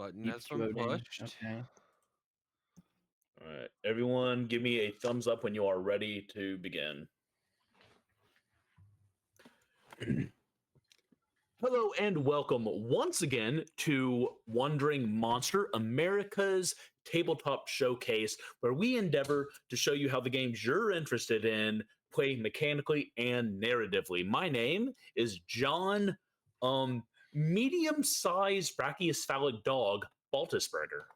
Button Keep has been floating. pushed. Okay. All right, everyone, give me a thumbs up when you are ready to begin. Hello and welcome once again to Wandering Monster, America's tabletop showcase, where we endeavor to show you how the games you're interested in play mechanically and narratively. My name is John, medium-sized brachiocephalic dog, Baltisberger.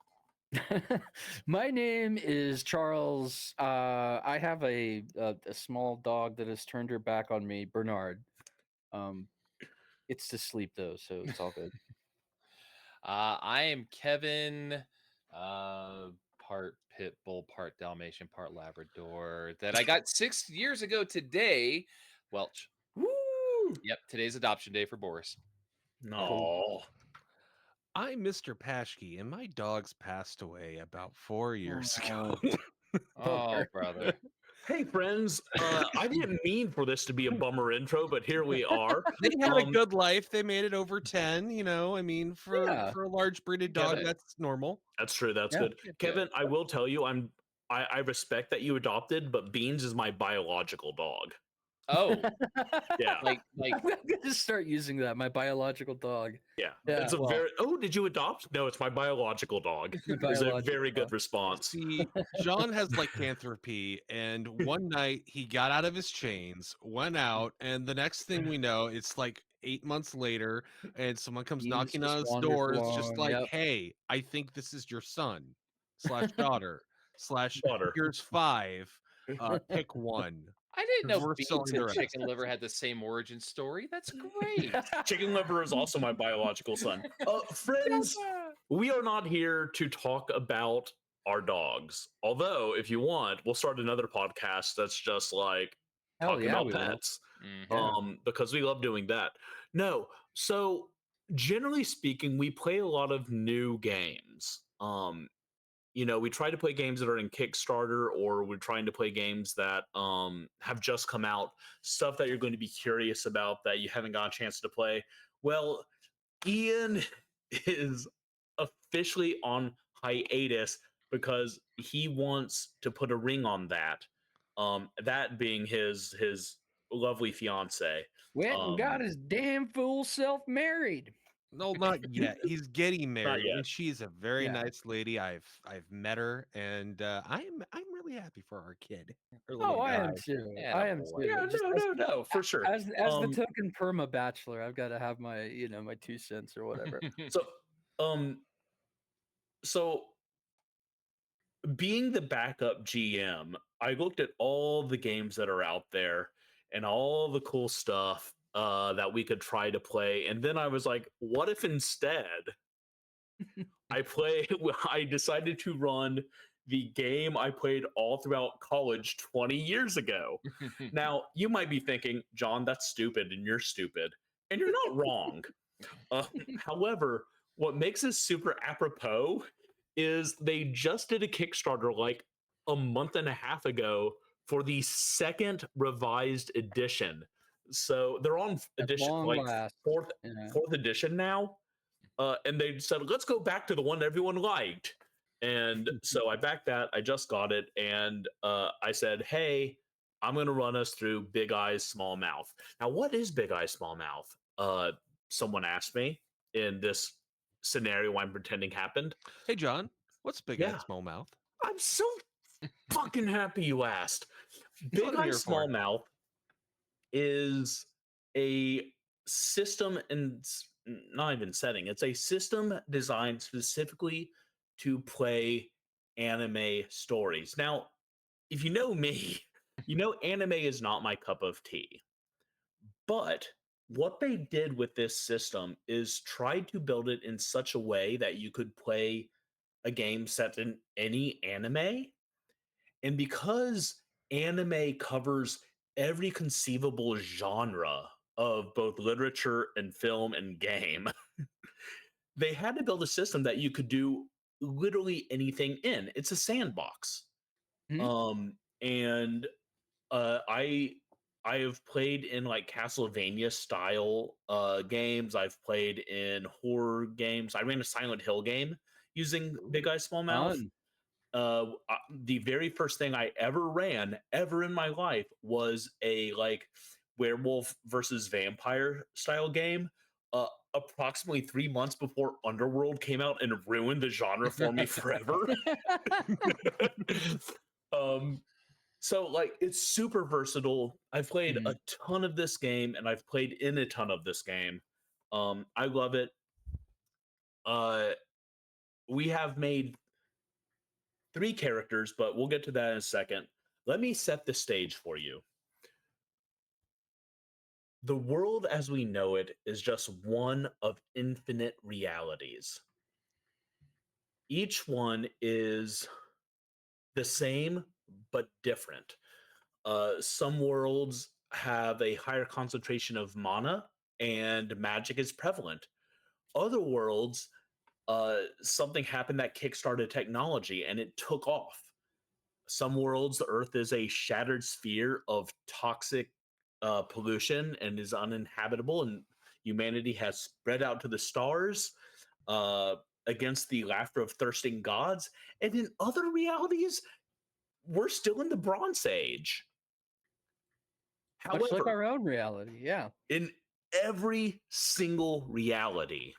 My name is Charles. I have a small dog that has turned her back on me, Bernard. It's to sleep though, so it's all good. I am Kevin, part pit bull, part Dalmatian, part Labrador. That I got 6 years ago today. Welch. Woo! Yep, today's adoption day for Boris. No. I'm Mr. Paschke, and my dogs passed away about 4 years ago. Oh, brother. Hey, friends. I didn't mean for this to be a bummer intro, but here we are. They had a good life. They made it over 10, you know. I mean, for a large breeded dog, Kevin, that's normal. That's true. That's good. Kevin, I will tell you, I respect that you adopted, but Beans is my biological dog. Oh, Yeah. like I'm gonna start using that. My biological dog. Yeah. It's a very. Oh, did you adopt? No, it's my biological dog. It's a very good response. See, John has lycanthropy, and one night he got out of his chains, went out, and the next thing we know, it's like 8 months later, and someone comes knocking on his door. It's just like, hey, I think this is your son / daughter / here's 5. Pick one. I didn't know Beans and Chicken Liver had the same origin story. That's great. Chicken Liver is also my biological son. Friends, we are not here to talk about our dogs. Although, if you want, we'll start another podcast that's just like talking about pets. Because we love doing that. No, so generally speaking, we play a lot of new games. You know, we try to play games that are in Kickstarter, or we're trying to play games that have just come out, stuff that you're going to be curious about that you haven't got a chance to play. Well, Ian is officially on hiatus because he wants to put a ring on that. That being his lovely fiance. Went and got his damn fool self married. No, not yet. He's getting married, and she's a very nice lady. I've met her, and I'm really happy for our kid. I am too. I am too. Yeah, no, for sure. As the token perma bachelor, I've got to have my my 2 cents or whatever. So being the backup GM, I looked at all the games that are out there and all the cool stuff that we could try to play, and then I was like, what if instead I decided to run the game I played all throughout college 20 years ago. Now, you might be thinking, John, that's stupid, and you're stupid, and you're not wrong. However, what makes this super apropos is they just did a Kickstarter like a month and a half ago for the second revised edition. So they're on edition fourth edition now, and they said, let's go back to the one everyone liked. And so I backed that. I just got it, and I said, hey, I'm going to run us through Big Eyes Small Mouth. Now, what is Big Eyes Small Mouth? Someone asked me in this scenario I'm pretending happened. Hey, John, what's Big Eyes Small Mouth? I'm so fucking happy you asked. Big Eyes Small Mouth is a system, and not even setting. It's a system designed specifically to play anime stories. Now, if you know me, you know anime is not my cup of tea. But what they did with this system is try to build it in such a way that you could play a game set in any anime. And because anime covers every conceivable genre of both literature and film and game, they had to build a system that you could do literally anything in. It's a sandbox. I I have played in like Castlevania style games. I've played in horror games. I ran a Silent Hill game using Big Eye Small Mouth. Fun. The very first thing I ever ran ever in my life was a like werewolf versus vampire style game. Approximately 3 months before Underworld came out and ruined the genre for me forever. So like it's super versatile. I've played a ton of this game and I've played in a ton of this game. I love it. We have made 3 characters, but we'll get to that in a second. Let me set the stage for you. The world as we know it is just one of infinite realities. Each one is the same but different. Some worlds have a higher concentration of mana and magic is prevalent. Other worlds, something happened that kickstarted technology and it took off. Some worlds, the Earth is a shattered sphere of toxic pollution and is uninhabitable, and humanity has spread out to the stars against the laughter of thirsting gods. And in other realities, we're still in the Bronze Age. Much like However, our own reality, yeah. in every single reality,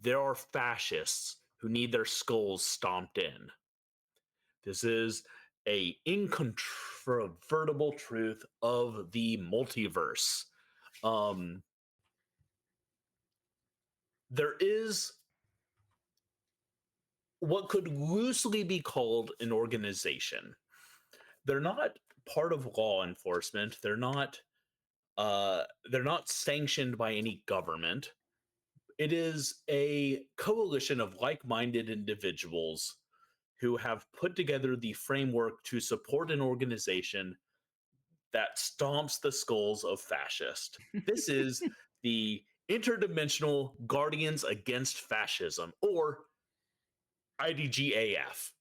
there are fascists who need their skulls stomped in. This is a incontrovertible truth of the multiverse. There is what could loosely be called an organization. They're not part of law enforcement. They're not sanctioned by any government. It is a coalition of like-minded individuals who have put together the framework to support an organization that stomps the skulls of fascists. This is the Interdimensional Guardians Against Fascism, or IDGAF.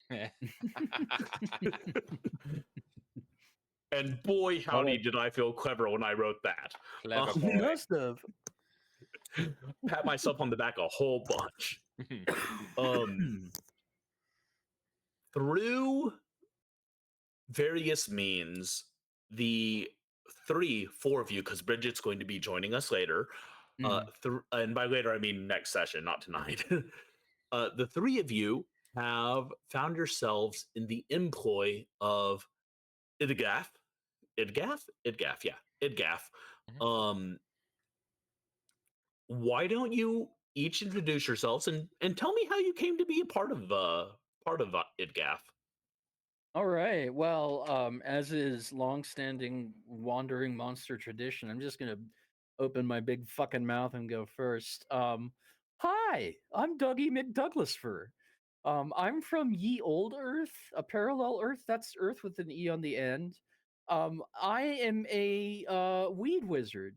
And boy, howdy, did I feel clever when I wrote that. Clever You boy. must have. Pat myself on the back a whole bunch. Through various means, the 4 of you, because Bridget's going to be joining us later, and by later I mean next session, not tonight. The 3 of you have found yourselves in the employ of IDGAF. Why don't you each introduce yourselves and tell me how you came to be a part of IDGAF? All right. Well, as is long-standing wandering monster tradition, I'm just gonna open my big fucking mouth and go first. Hi, I'm Dougie McDouglasfur. I'm from Ye Old Earth, a parallel Earth. That's Earth with an E on the end. I am a weed wizard.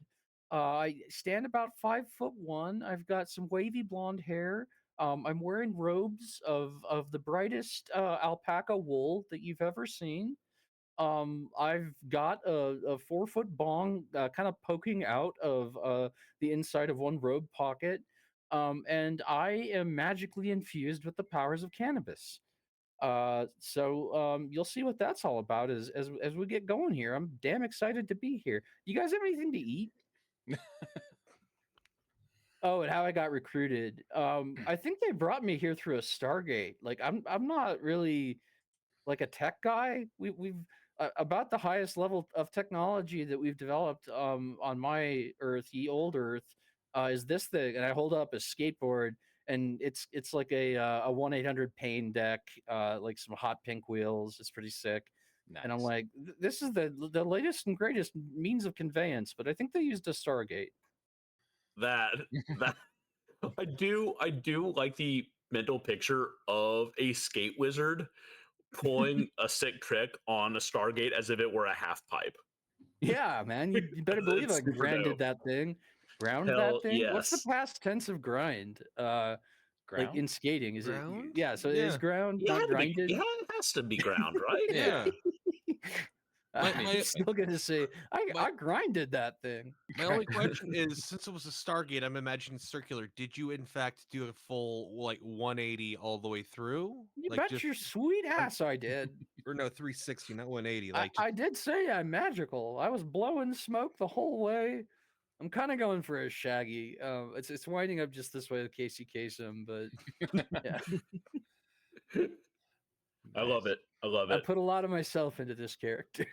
I stand about 5'1". I've got some wavy blonde hair. I'm wearing robes of the brightest alpaca wool that you've ever seen. I've got a 4-foot bong kind of poking out of the inside of one robe pocket. And I am magically infused with the powers of cannabis. So you'll see what that's all about as we get going here. I'm damn excited to be here. You guys have anything to eat? Oh, and how I got recruited. I think they brought me here through a Stargate. Like I'm not really like a tech guy. We've about the highest level of technology that we've developed on my Earth, Ye Old Earth, is this thing. And I hold up a skateboard, and it's like a 1-800 pain deck, like some hot pink wheels. It's pretty sick. Nice. And I'm like, this is the latest and greatest means of conveyance. But I think they used a Stargate. That I do like the mental picture of a skate wizard pulling a sick trick on a Stargate as if it were a half pipe. Yeah, man, you better believe I grinded that thing. Ground that thing? Yes. What's the past tense of grind? Like in skating, is ground? it? Yeah, so it is ground, not grinded. Yeah, it has to be ground, right? Yeah. I'm still gonna say I grinded that thing. My only question is, since it was a Stargate, I'm imagining circular. Did you in fact do a full 180 all the way through? You bet your sweet ass I did. Or no, 360, not 180. I did say I'm magical. I was blowing smoke the whole way. I'm kind of going for a Shaggy. It's winding up just this way with Casey Kasem, but yeah. I love it. I put a lot of myself into this character.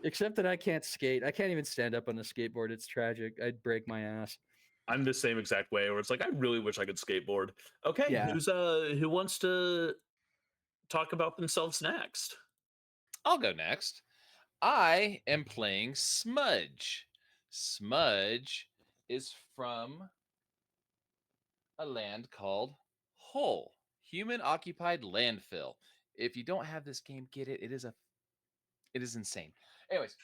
Except that I can't skate. I can't even stand up on a skateboard. It's tragic. I'd break my ass. I'm the same exact way where it's like I really wish I could skateboard. Okay, Yeah. who wants to talk about themselves next? I'll go next. I am playing Smudge. Smudge is from a land called Hull, human occupied landfill. If you don't have this game, get it. It is insane. Anyways,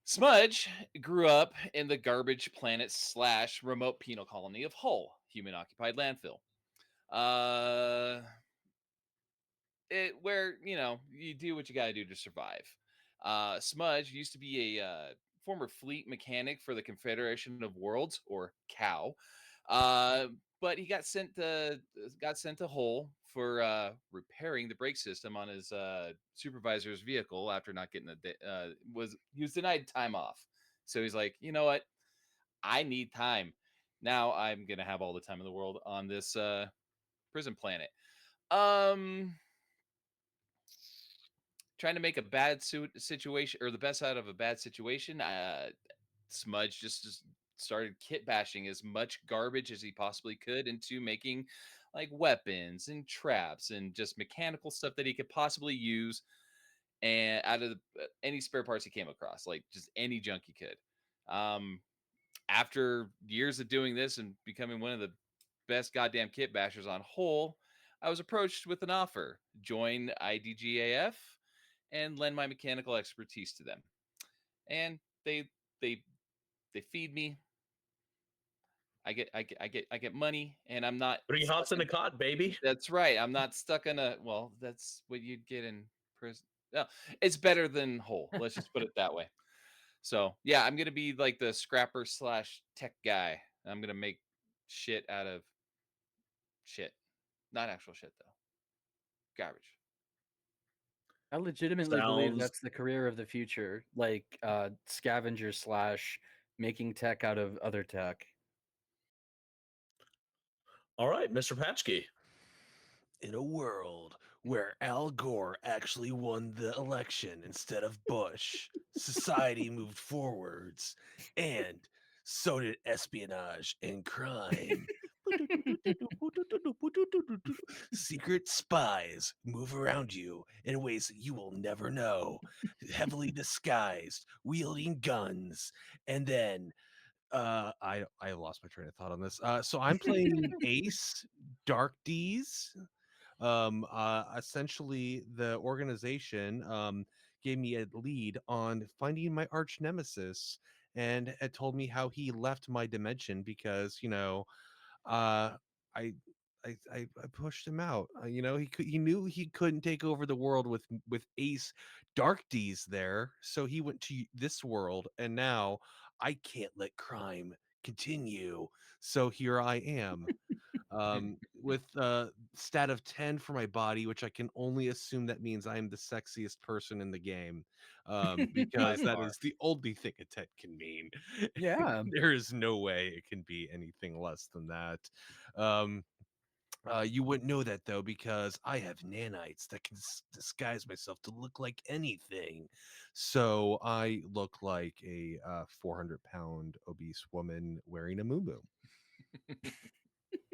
Smudge grew up in the garbage planet / remote penal colony of Hull, human occupied landfill. Where you do what you got to do to survive. Smudge used to be a former fleet mechanic for the Confederation of Worlds, or COW, but he got sent to Hull for repairing the brake system on his supervisor's vehicle after not getting he was denied time off. So he's like, you know what, I need time. Now I'm gonna have all the time in the world on this prison planet. Trying to make a bad situation, or the best out of a bad situation. Smudge just started kit bashing as much garbage as he possibly could into making like weapons and traps and just mechanical stuff that he could possibly use, and out of any spare parts he came across, like just any junk he could. After years of doing this and becoming one of the best goddamn kit bashers on Hull, I was approached with an offer: join IDGAF and lend my mechanical expertise to them. And they feed me. I get money, and I'm not 3 hops in a cot, baby. That's right. I'm not stuck in a, well, that's what you'd get in prison. No, it's better than Hull. Let's just put it that way. So yeah, I'm gonna be like the scrapper / tech guy. I'm gonna make shit out of shit. Not actual shit though. Garbage. I legitimately believe Sounds that's the career of the future, like scavenger / making tech out of other tech. all right, Mr. Paschke. In a world where Al Gore actually won the election instead of Bush, society moved forwards, and so did espionage and crime. Secret spies move around you in ways that you will never know, heavily disguised, wielding guns, and then I lost my train of thought on this. So I'm playing Ace Dark D's. Essentially the organization gave me a lead on finding my arch nemesis, and had told me how he left my dimension because uh I I pushed him out. He knew he couldn't take over the world with Ace Dark D's there, so he went to this world, and now I can't let crime continue. So here I am, with stat of 10 for my body, which I can only assume that means I am the sexiest person in the game, because that is the only thing a 10 can mean. Yeah. There is no way it can be anything less than that. You wouldn't know that though, because I have nanites that can disguise myself to look like anything. So I look like a 400-pound obese woman wearing a muumuu.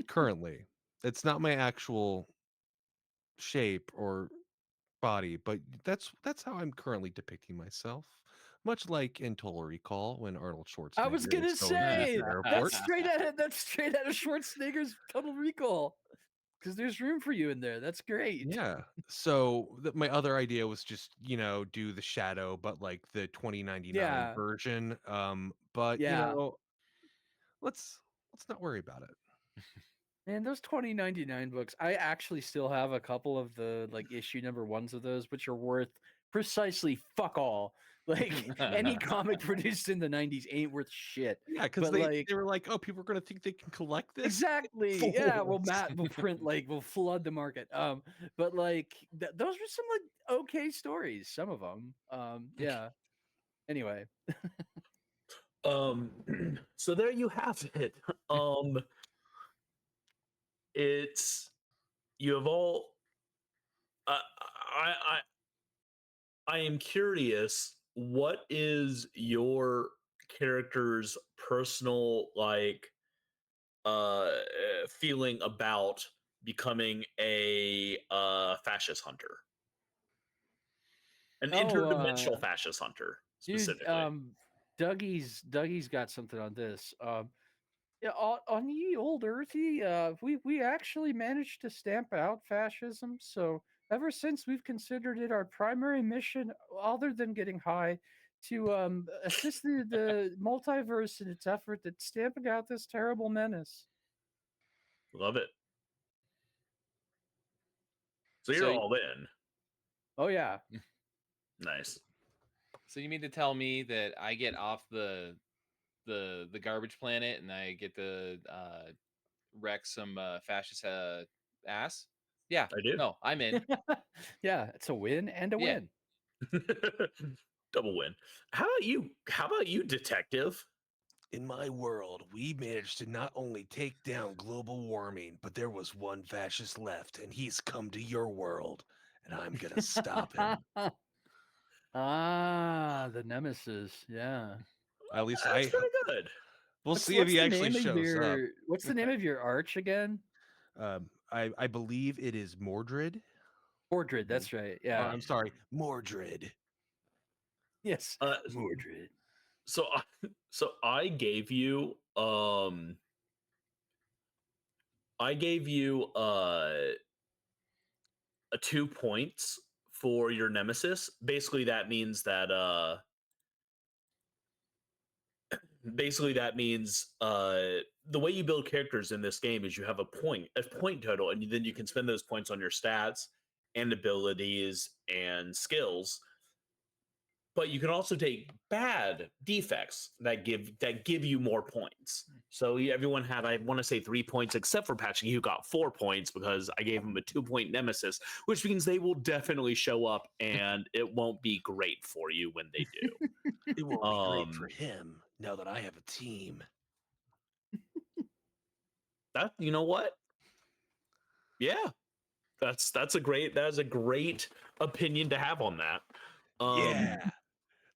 Currently, it's not my actual shape or body, but that's how I'm currently depicting myself. Much like in Total Recall when Arnold Schwarzenegger I was gonna is going to say the airport. that's straight out of Schwarzenegger's Total Recall. Because there's room for you in there. That's great. Yeah. So my other idea was just do the shadow, but like the 2099 Yeah. version. But Yeah. let's not worry about it. Man, those 2099 books, I actually still have a couple of the like issue number 1s of those, which are worth precisely fuck all. Like any comic produced in the 90s ain't worth shit. Yeah, because But they were like, oh, people are gonna think they can collect this. exactly. Yeah, Fools. we'll print we'll flood the market. But like those were some like okay stories, some of them. Yeah. Anyway. So there you have it. It's you have all. I am curious. What is your character's personal feeling about becoming a fascist hunter, an interdimensional fascist hunter dude, specifically? Dougie's got something on this. Yeah, on ye old earthy, we actually managed to stamp out fascism. So ever since we've considered it our primary mission, other than getting high, to assist the multiverse in its effort at stamping out this terrible menace. Love it. So you're So- all in. Oh yeah, Nice. So you mean to tell me that I get off the garbage planet and I get to wreck some fascist ass? Yeah. I do. No, I'm in. yeah, it's a win and a Yeah. win. Double win. How about you, detective? In my world, we managed to not only take down global warming, but there was one fascist left, and he's come to your world, and I'm gonna stop him. Ah, the nemesis. Yeah. At least That's pretty good. we'll see if he actually the name of shows up. What's the name of your arch again? I believe it is Mordred. Mordred. That's right. Oh, Yeah. I'm sorry, Mordred. Yes. Uh, Mordred. so I gave you a 2 points for your nemesis. Basically that means that the way you build characters in this game is you have a point total, and then you can spend those points on your stats and abilities and skills. But you can also take bad defects that give you more points. So everyone had, I want to say, 3 points, except for Paschke, who got 4 points because I gave him a 2-point nemesis, which means they will definitely show up, and it won't be great for you when they do. It won't be great for him now that I have a team. That, you know what? Yeah, that's a great opinion to have on that. Yeah.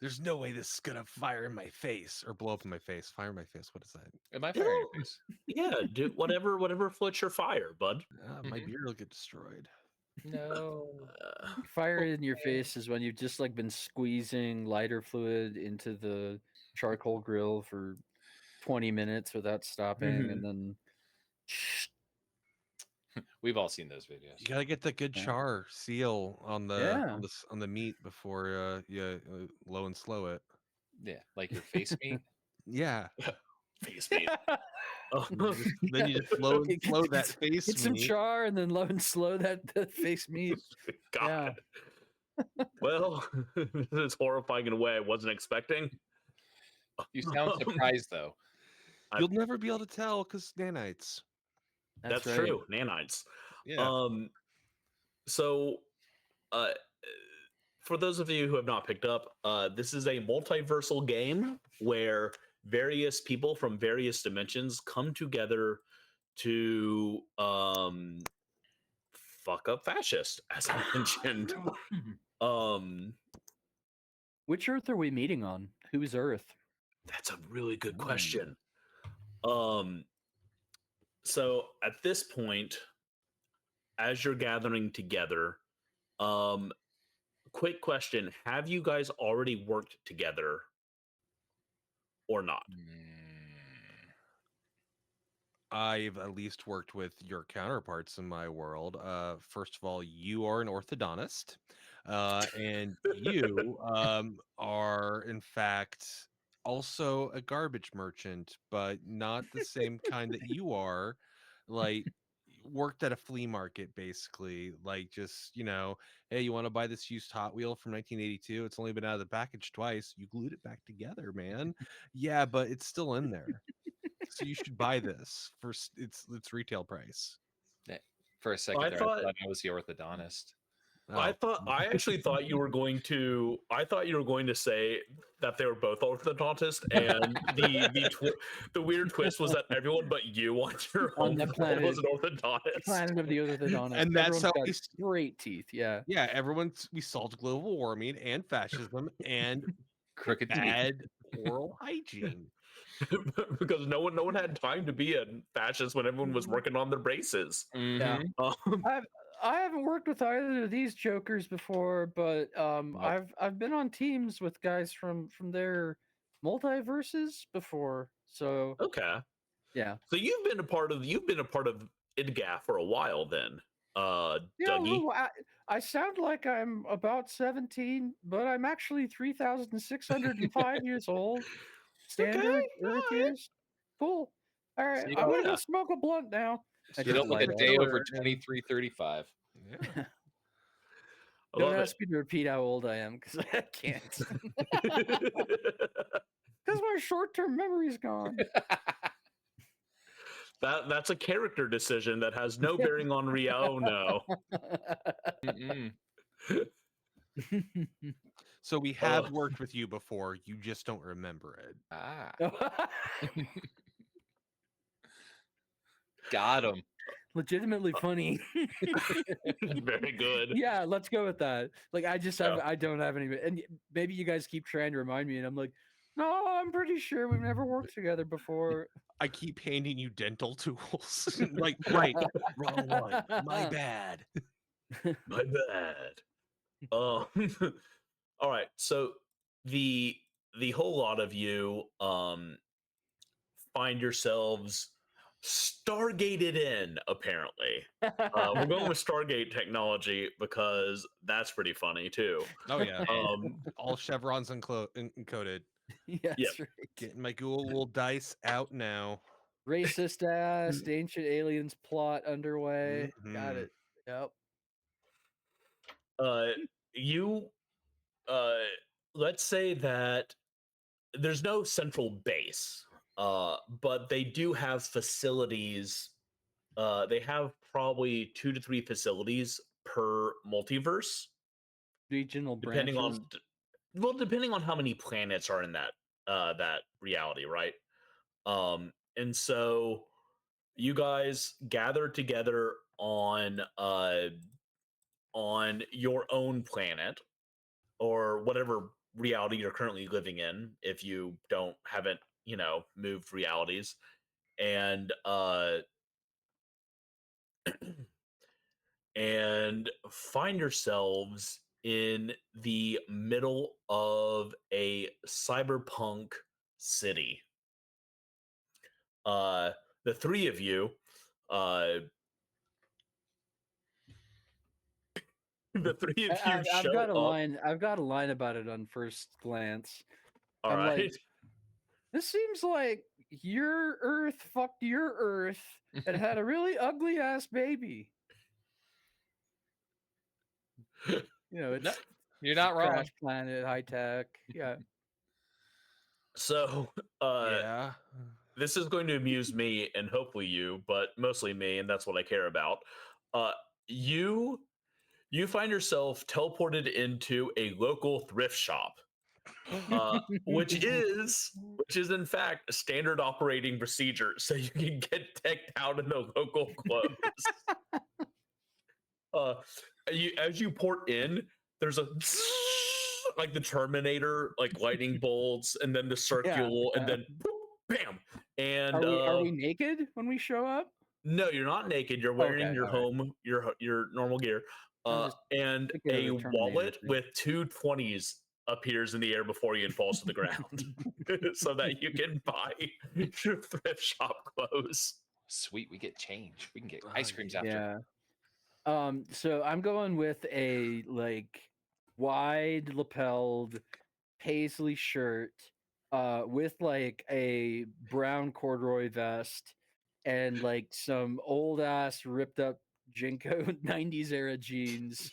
There's no way this is gonna fire in my face or blow up in my face. Fire in my face. What is that? Am I firing your face? Yeah, do whatever floats your fire, bud. My beard will get destroyed. No. Fire in your face is when you've just like been squeezing lighter fluid into the charcoal grill for 20 minutes without stopping, and then We've all seen those videos. You gotta get the good Yeah. char seal on the on the meat before you low and slow it. Yeah, like your face meat. Yeah. Face meat. Then you just low and slow that face get some meat. char and then low and slow that the face meat. God. Well, this is horrifying in a way I wasn't expecting. You sound surprised though. You'll never be able to tell because nanites. That's right. true. Nanites. Yeah. So for those of you who have not picked up, this is a multiversal game where various people from various dimensions come together to fuck up fascists, as I mentioned. Which Earth are we meeting on? Whose Earth? That's a really good question. So at this point, as you're gathering together, quick question: have you guys already worked together or not? I've at least worked with your counterparts in my world. First of all, you are an orthodontist, and you are, in fact, also a garbage merchant, but not the same kind that you are. Like, worked at a flea market, basically. Like, just, hey, you want to buy this used Hot Wheel from 1982? It's only been out of the package twice. You glued it back together, man. Yeah, but it's still in there. So you should buy this for its retail price. For a second I there, thought I thought I was the orthodontist. I Oh. actually thought you were going to say that they were both orthodontists, and the weird twist was that everyone but you on your On home the world planet. was an orthodontist. Planet of the orthodontist. And that's Everyone's how got we great teeth. Yeah. Yeah, we solved global warming and fascism and Crooked teeth. bad oral hygiene. Because no one had time to be a fascist when everyone was working on their braces. Yeah. I haven't worked with either of these jokers before, but I've been on teams with guys from their multiverses before. So Okay. yeah. So you've been a part of IDGAF for a while then, Yeah, Dougie. well, I sound like I'm about 17, but I'm actually 3,605 years old. Standard Earth alright. years. Cool. All right, So you I'm Oh, gonna go yeah. smoke a blunt now. I You just don't look a light day up. over 2335. Yeah. I Don't love ask me to repeat how old I am because I can't. it. Because my short-term memory's gone. That's a character decision that has no bearing on Rio. Oh no. Mm-mm. So we have worked with you before. You just don't remember it. Ah, got him. Legitimately funny. Very good. Yeah, let's go with that. Like I don't have any, and maybe you guys keep trying to remind me, and I'm like, no, I'm pretty sure we've never worked together before. I keep handing you dental tools. Like, right, wrong one. My bad. My bad. All right. So the whole lot of you find yourselves stargated in, apparently. We're going with Stargate technology because that's pretty funny too. Oh yeah. All chevrons encoded. Yes, Yep. right. Getting my Google dice out now. Racist ass ancient aliens plot underway. Got Mhm. it. Yep. You let's say that there's no central base, but they do have facilities. They have probably 2 to 3 facilities per multiverse, Regional depending branches. depending on how many planets are in that reality, right? And so you guys gather together on your own planet or whatever reality you're currently living in, if you haven't moved realities, and and find yourselves in the middle of a cyberpunk city. The three of you, the three of you I've got a show up. line. I've got a line about it on first glance. All I'm right. like, this seems like your Earth fucked your Earth and had a really ugly ass baby. It's No, you're not wrong. Crash Planet, high tech. Yeah. So, Yeah. this is going to amuse me and hopefully you, but mostly me, and that's what I care about. You find yourself teleported into a local thrift shop, which is in fact a standard operating procedure, so you can get decked out in the local clothes. As you port in, there's a like the Terminator, like lightning bolts, and then the circle, and then boop, bam. And are we naked when we show up? no, you're not naked. You're wearing Okay, your all right. your normal gear. I'm just And thinking of a the Terminator wallet thing. with 2 20s appears in the air before you and falls to the ground, so that you can buy your thrift shop clothes. Sweet, we get change. We can get ice creams after. Yeah. So I'm going with a like wide lapelled paisley shirt, with like a brown corduroy vest and like some old ass ripped up Jinko 90s era jeans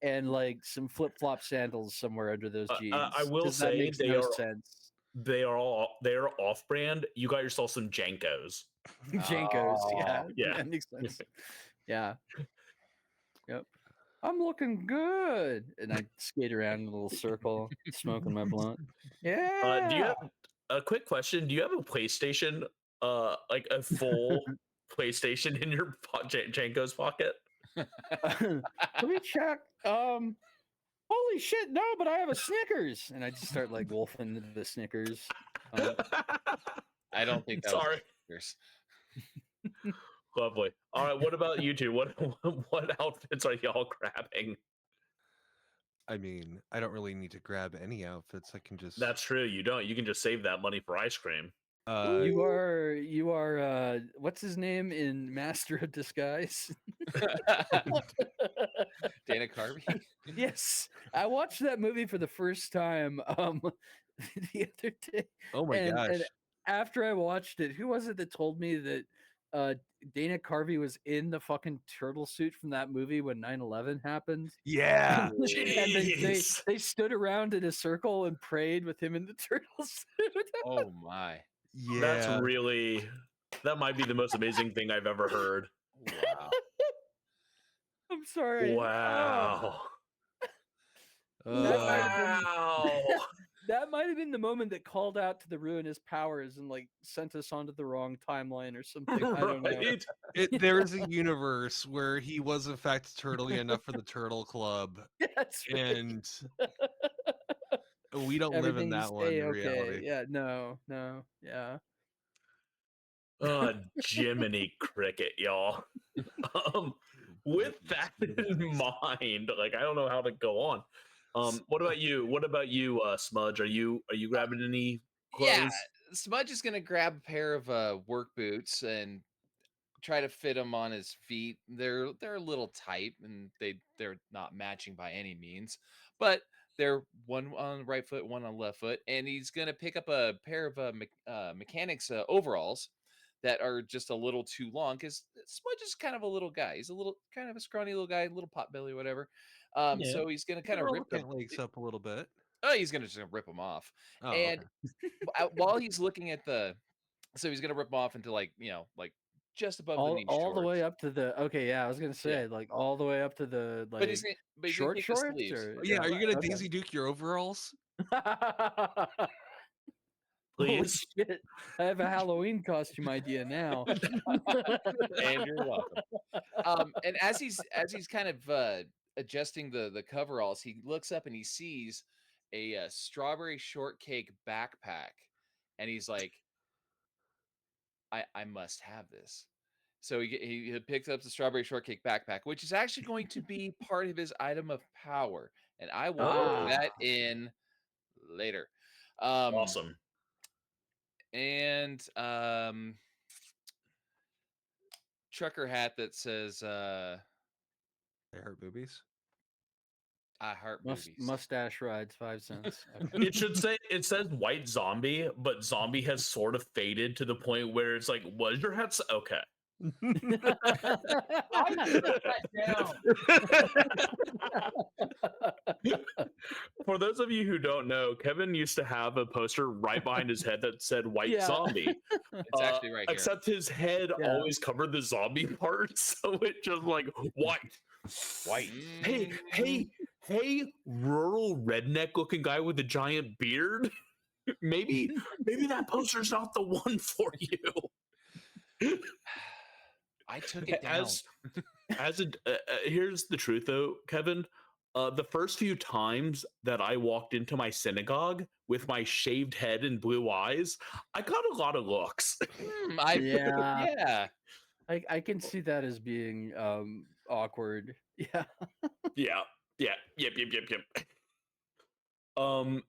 and like some flip flop sandals somewhere under those jeans. I will 'Cause that say makes no sense. they are off brand. You got yourself some Jankos. Jinkos, yeah, Yeah. that makes sense. Yeah. Yep. I'm looking good. And I skate around in a little circle, smoking my blunt. Yeah. Do you have a quick question? Do you have a PlayStation, like a full PlayStation in your Janko's pocket? Let me check. Holy shit, no, but I have a Snickers. And I just start like wolfing into the Snickers. I don't think that Sorry. was Lovely. All right, what about you two? What outfits are y'all grabbing? I mean, I don't really need to grab any outfits. I can just. That's true. You don't. You can just save that money for ice cream. You are what's his name in Master of Disguise? Dana Carvey. Yes, I watched that movie for the first time the other day. Oh my gosh. And after I watched it, who was it that told me that Dana Carvey was in the fucking turtle suit from that movie when 9/11 happened? Yeah. And they stood around in a circle and prayed with him in the turtle suit. Oh my. Yeah. That might be the most amazing thing I've ever heard. Wow. I'm sorry. Wow. That might have been the moment that called out to the ruinous powers and like sent us onto the wrong timeline or something. I don't know. There is a universe where he was in fact turtly enough for the Turtle Club, That's right. and we don't live in that one in reality. Yeah, no, yeah. Jiminy Cricket, y'all. With that in mind, like I don't know how to go on. What about you, Smudge? Are you grabbing any clothes? Yeah, Smudge is gonna grab a pair of work boots and try to fit them on his feet. They're a little tight and they're not matching by any means, but they're one on the right foot, one on the left foot, and he's gonna pick up a pair of mechanics overalls that are just a little too long because Smudge is kind of a little guy. He's a little kind of a scrawny little guy, little pot belly, whatever. Yeah. So he's gonna kind of rip them. legs up a little bit. Oh, he's gonna just rip them off. Oh, And okay. while he's looking at so he's gonna rip them off into like just above the knee all the way shorts. up to the I was gonna say like all the way up to the like But he's gonna short take the shorts sleeves. or Yeah, are you gonna okay. Daisy Duke your overalls? Holy Please. shit. I have a Halloween costume idea now. And you're welcome. And as he's kind of adjusting the coveralls, he looks up and he sees a strawberry shortcake backpack, and he's like, I must have this. So he picks up the strawberry shortcake backpack, which is actually going to be part of his item of power, and I will work that in later. Awesome. And trucker hat that says They hurt boobies. I heart boobies. Mustache rides 5 cents. It says white zombie, but zombie has sort of faded to the point where it's like, was your hat okay? I put that down. For those of you who don't know, Kevin used to have a poster right behind his head that said white Yeah. zombie. It's actually right here. Except his head always covered the zombie part, so it just like white. Hey, rural redneck looking guy with a giant beard. maybe that poster's not the one for you. I took it down. Here's the truth though, Kevin. The first few times that I walked into my synagogue with my shaved head and blue eyes, I got a lot of looks. Yeah. I can see that as being awkward. Yeah. Yep.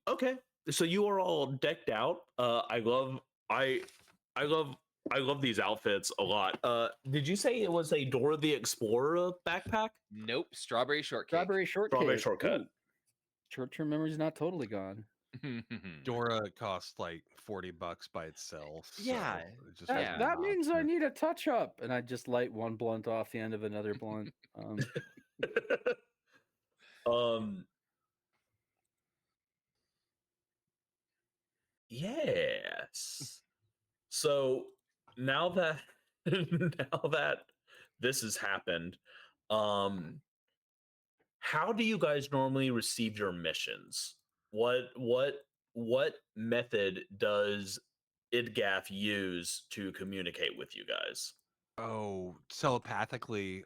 Okay. So you are all decked out. I love these outfits a lot. Did you say it was a Dora the Explorer backpack? Nope. Strawberry shortcake. Strawberry shortcake. Strawberry shortcut. Ooh. Short-term memory's not totally gone. Dora costs like $40 by itself. Yeah, So it just That, wasn't that an means I option. need a touch up, and I just light one blunt off the end of another blunt. Yes. So now that now that this has happened, how do you guys normally receive your missions? What method does Idgaf use to communicate with you guys? Oh, telepathically.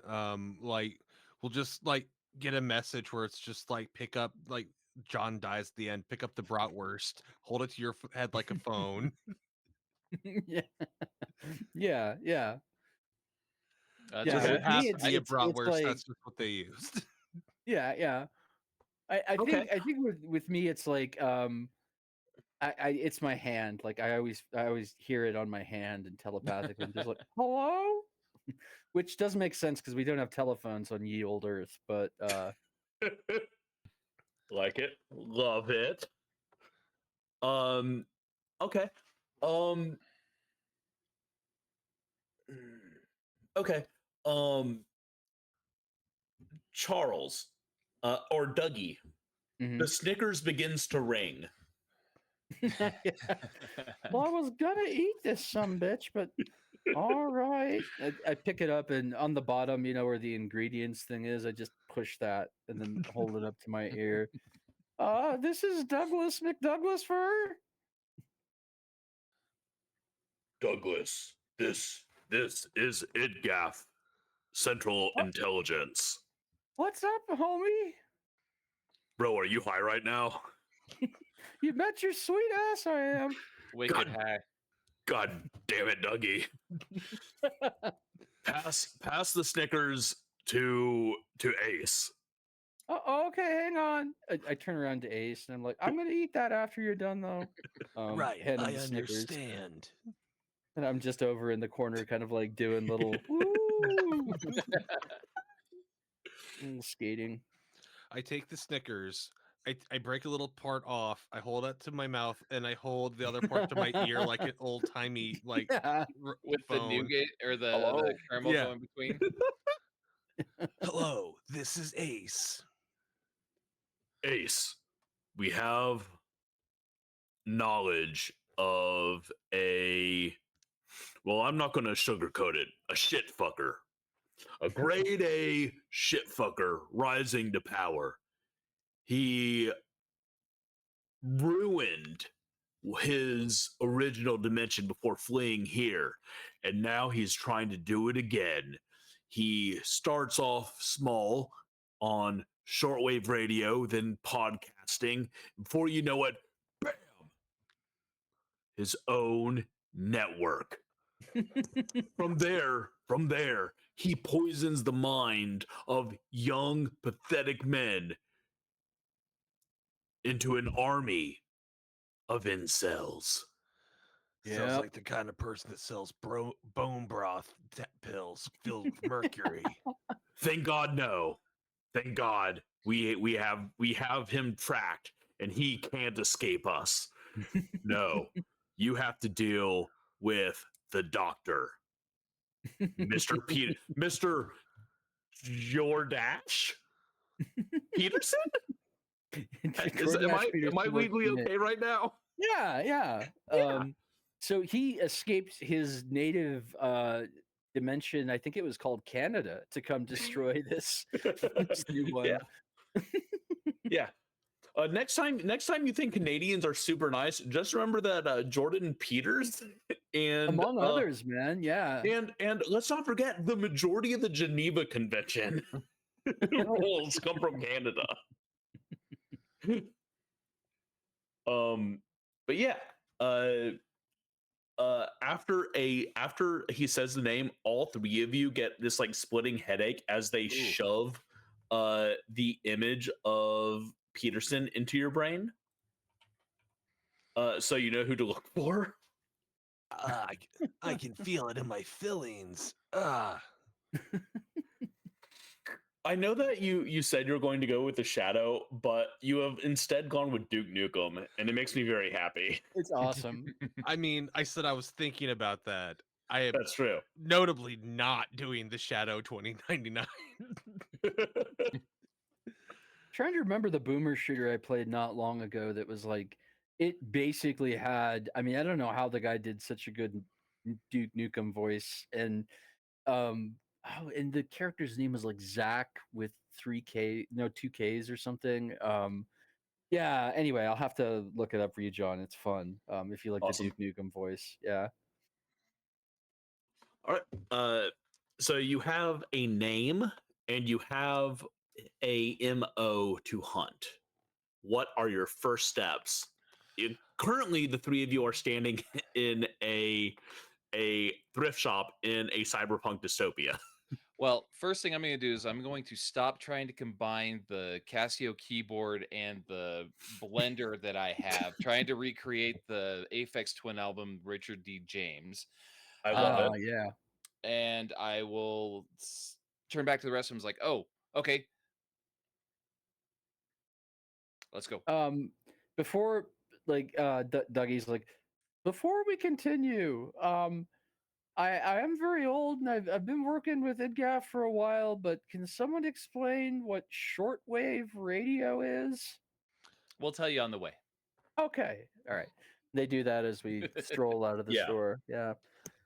Like we'll just like get a message where it's just like pick up like John dies at the end, pick up the bratwurst, hold it to your head like a phone. Yeah, yeah, yeah. That's Yeah, Doesn't with Okay. me, have to be a it's bratwurst. like That's just what they used. yeah, yeah. Okay. I think with me, it's like I it's my hand. Like I always hear it on my hand and telepathically. I'm just like hello, which does make sense because we don't have telephones on ye old Earth. But Like it. Love it. Okay. Um okay. Um Charles or Dougie. mhm. The Snickers begins to ring. Yeah. Well, I was gonna eat this some bitch, but all right. I pick it up and on the bottom, you know where the ingredients thing is, I just push that and then hold it up to my ear. This is Douglas McDouglas fur. Douglas, this is IDGAF, Central What? Intelligence. What's up, homie? Bro, are you high right now? You bet your sweet ass I am. wicked God. high. God damn it, Dougie. Pass the Snickers to Ace. Okay, hang on. I turn around to Ace and I'm like, I'm gonna eat that after you're done though. Hand him the Snickers. And I'm just over in the corner, kind of like doing little woo skating. I take the Snickers. I break a little part off. I hold it to my mouth, and I hold the other part to my ear like an old timey like Yeah. With the phone. nougat or the Hello? caramel Yeah. going between. Hello, this is Ace. Ace, we have knowledge of well, I'm not going to sugarcoat it, a shit fucker. A grade A shit fucker rising to power. He ruined his original dimension before fleeing here, and now he's trying to do it again. He starts off small on shortwave radio, then podcasting. Before you know it, bam, his own network. From there, he poisons the mind of young, pathetic men into an army of incels. Sounds Yep. like the kind of person that sells bone broth pills filled with mercury. Thank God, no. Thank God, we have him tracked, and he can't escape us. No, you have to deal with the doctor, Mr. Jordash Peterson. Am I legally okay right now? Yeah, yeah. Yeah. So he escaped his native dimension, I think it was called Canada, to come destroy this, this new one. Yeah. Yeah. Next time you think Canadians are super nice, just remember that Jordan Peters and Among others, man. Yeah. and let's not forget the majority of the Geneva Convention rules come from Canada. But yeah, after he says the name, all three of you get this like splitting headache as they shove the image of Peterson into your brain. So you know who to look for. I can feel it in my fillings. I know that you said you're going to go with the Shadow, but you have instead gone with Duke Nukem, and it makes me very happy. It's awesome. I mean, I said I was thinking about that. I am That's true. notably not doing the Shadow 2099. Trying to remember the boomer shooter I played not long ago that was like it basically had, I mean, I don't know how the guy did such a good Duke Nukem voice, and and the character's name was like Zach with 2 Ks or something. Yeah, anyway, I'll have to look it up for you, John. It's fun. If you like Awesome. the Duke Nukem voice. Yeah. All right. So you have a name and you have a MO to hunt. What are your first steps? Currently, the three of you are standing in a thrift shop in a cyberpunk dystopia. Well, first thing I'm going to do is I'm going to stop trying to combine the Casio keyboard and the blender that I have, trying to recreate the Aphex Twin album, Richard D. James. I love it. Yeah. And I will turn back to the rest of them. Like, oh, okay. Let's go. Before Dougie's like, before we continue, I am very old and I've been working with IDGAF for a while, but can someone explain what shortwave radio is? We'll tell you on the way. Okay. All right. They do that as we stroll out of the store. Yeah.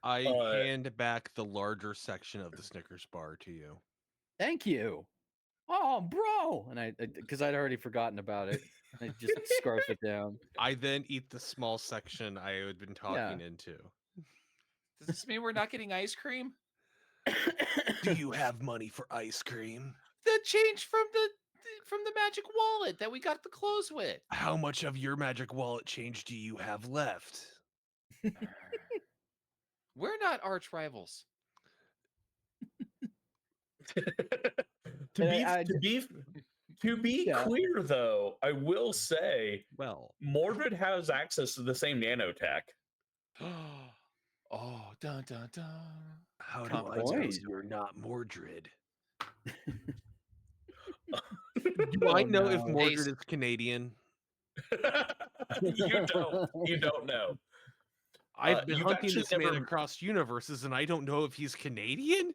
I hand back the larger section of the Snickers bar to you. Thank you. Oh, bro. And because I'd already forgotten about it. I just scarf it down. I then eat the small section I had been talking into. Does this mean we're not getting ice cream? Do you have money for ice cream? The change from the magic wallet that we got the clothes with. How much of your magic wallet change do you have left? We're not arch rivals. To be clear, though, I will say, well, Mordred has access to the same nanotech. Oh, dun dun dun! How do I know you're not Mordred? Do I know if Mordred is Canadian? You don't know. I've been hunting this man across universes, and I don't know if he's Canadian.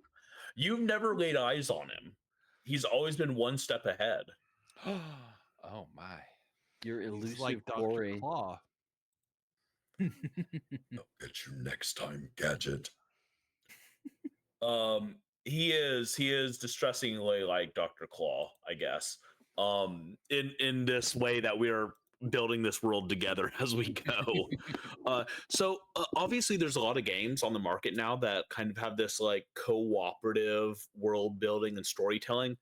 You've never laid eyes on him. He's always been one step ahead. Oh my! You're elusive, he's like Corey. Dr. Claw. I'll get you next time, Gadget. He is distressingly like Dr. Claw, I guess. In this way that we're building this world together as we go. So obviously there's a lot of games on the market now that kind of have this like cooperative world building and storytelling.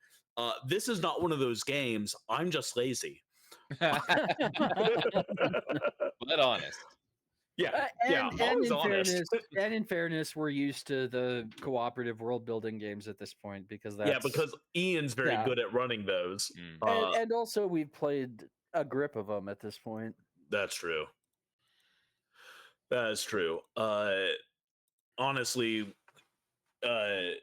This is not one of those games. I'm just lazy. But honest. Yeah, and in fairness, we're used to the cooperative world building games at this point because because Ian's very good at running those, and also we've played a grip of them at this point. That's true. That is true. Honestly, I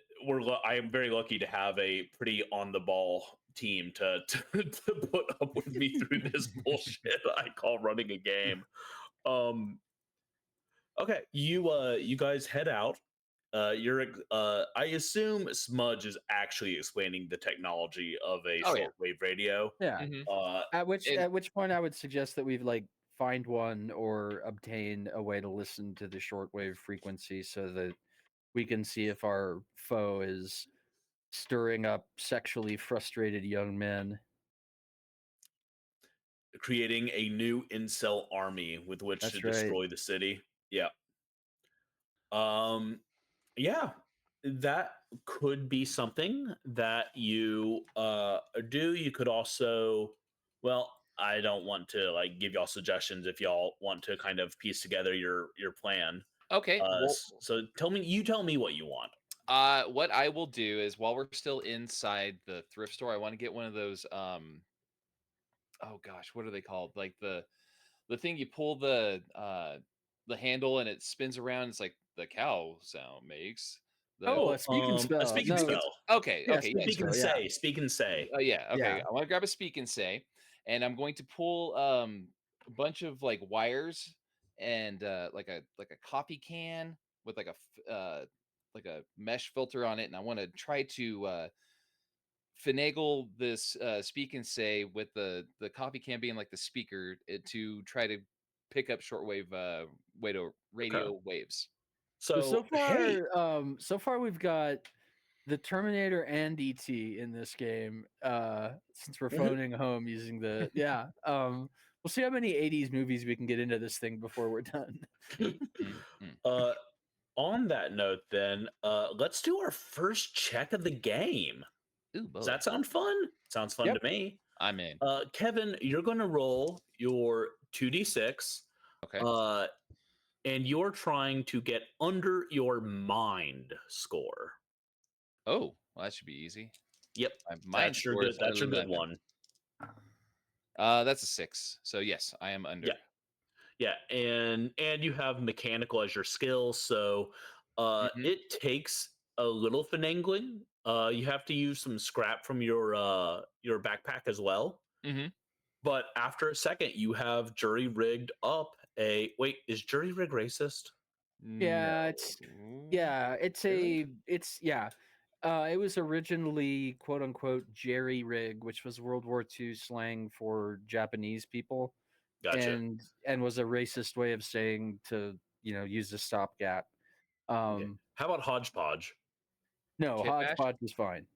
am very lucky to have a pretty on the ball team to put up with me through this bullshit I call running a game. Okay, you guys head out. I assume Smudge is actually explaining the technology of a shortwave radio. Yeah. At which point I would suggest that we've like find one or obtain a way to listen to the shortwave frequency so that we can see if our foe is stirring up sexually frustrated young men. Creating a new incel army with which to destroy the city. Yeah. Yeah, that could be something that you do. You could also, well, I don't want to like give y'all suggestions if y'all want to kind of piece together your plan. Okay. So tell me what you want. What I will do is while we're still inside the thrift store, I want to get one of those oh gosh, what are they called? Like the thing you pull the handle and it spins around. It's like the cow sound makes. Oh, a speak and spell. A speak and No, spell. Okay, Yeah, okay, speak and Speak and spell, yeah. say. Speak and say. yeah, okay. Yeah. I want to grab a speak and say, and I'm going to pull a bunch of like wires and like a coffee can with like a mesh filter on it, and I want to try to finagle this speak and say with the coffee can being like the speaker to try to pick up shortwave radio waves. So Hey, so far we've got the Terminator and ET in this game. Since we're Mhm. phoning home using the we'll see how many 80s movies we can get into this thing before we're done. uh, on that note, then, let's do our first check of the game. Ooh, Does that sound fun? Sounds fun Yep. to me. I'm in. Kevin, you're going to roll your 2d6. Okay. And you're trying to get under your mind score. Oh, well, that should be easy. Yep. My mind That's your score good. is That's your good 11. one. That's a 6. So yes, I am under. Yeah, and you have mechanical as your skill, so it takes a little finagling. You have to use some scrap from your backpack as well. Mm-hmm. But after a second, you have jury rigged up a wait. Is jury rig racist? Yeah, it was originally quote unquote jerry rig, which was World War II slang for Japanese people. Gotcha. And was a racist way of saying to, use a stopgap. Okay. How about hodgepodge? No, Kit bash? hodgepodge is fine.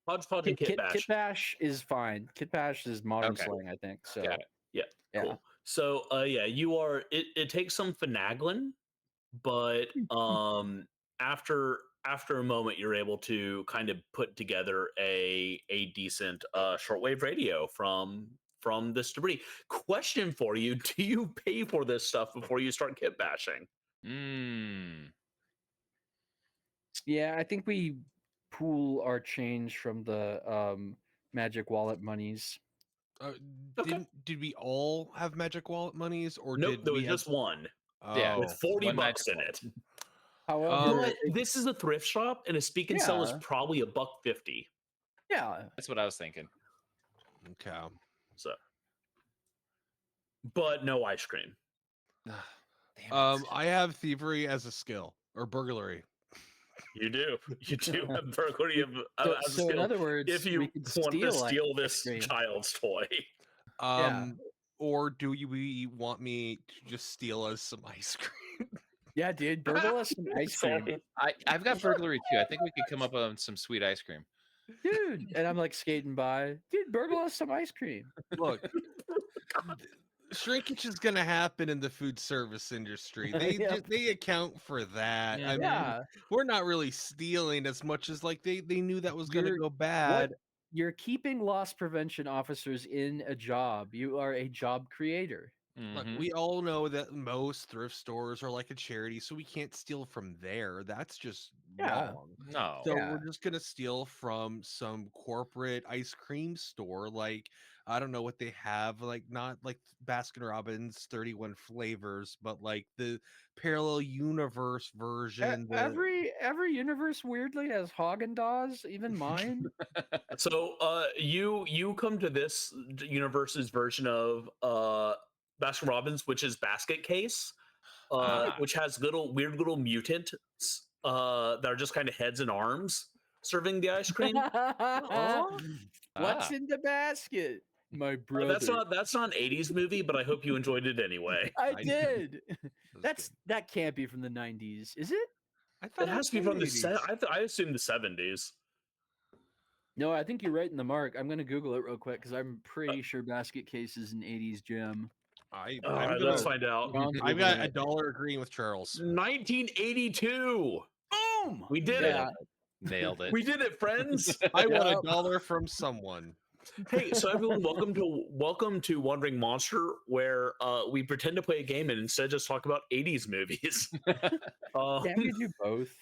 Hodgepodge and kit bash. Kit bash is fine. Kit bash is modern Okay. slang, I think. So Got it. Yeah, cool. So you are it takes some finagling, but after a moment you're able to kind of put together a decent shortwave radio from this debris. Question for you, do you pay for this stuff before you start kit bashing? Yeah, I think we pool our change from the magic wallet monies. Okay. Did we all have magic wallet monies, or Nope, did there we was just one Yeah. Oh, with 40 one bucks magic in wallet. it. However, But this is a thrift shop, and a speak and sell is Yeah. probably $1.50. yeah, That's what I was thinking. okay. So, but no ice cream. Damn it. I have thievery as a skill, or burglary. You do. You do have burglary of so, as a so in skill. other words, If we you could want to steal ice this cream. child's toy. Or do we want me to just steal us some ice cream? Yeah, dude, burgle us some ice cream, I've got burglary too. I think we could come up on some sweet ice cream. dude. And I'm like skating by, dude, burgle us some ice cream. Look, shrinkage is going to happen in the food service industry. They Yep. they account for that. I mean, Yeah, we're not really stealing as much as like they knew that was going to You're- go bad. you're keeping loss prevention officers in a job. You are a job creator. Look, Mhm. we all know that most thrift stores are like a charity, so we can't steal from there. That's just Yeah. wrong. No. So Yeah. we're just gonna steal from some corporate ice cream store, like I don't know what they have, like not like Baskin Robbins 31 flavors, but like the parallel universe version. Every universe weirdly has Haagen-Dazs, even mine. So you come to this universe's version of Baskin Robbins, which is basket case, which has weird little mutants that are just kind of heads and arms serving the ice cream. What's in the basket? My brother. That's not an 80s movie, but I hope you enjoyed it anyway. I I did. That's That can't be from the 90s, is it? I thought It has to be was from the 80s. I assume the 70s. No, I think you're right in the mark. I'm gonna Google it real quick because I'm pretty sure basket case is an 80s gem. I'm Let's gonna. find out. I've got $1 agreeing with Charles. 1982. Boom! We did Yeah. it. Nailed it. We did it, friends. I want Yep. $1 from someone. Hey, so everyone, welcome to Wandering Monster, where we pretend to play a game and instead just talk about 80s movies. Can we do both?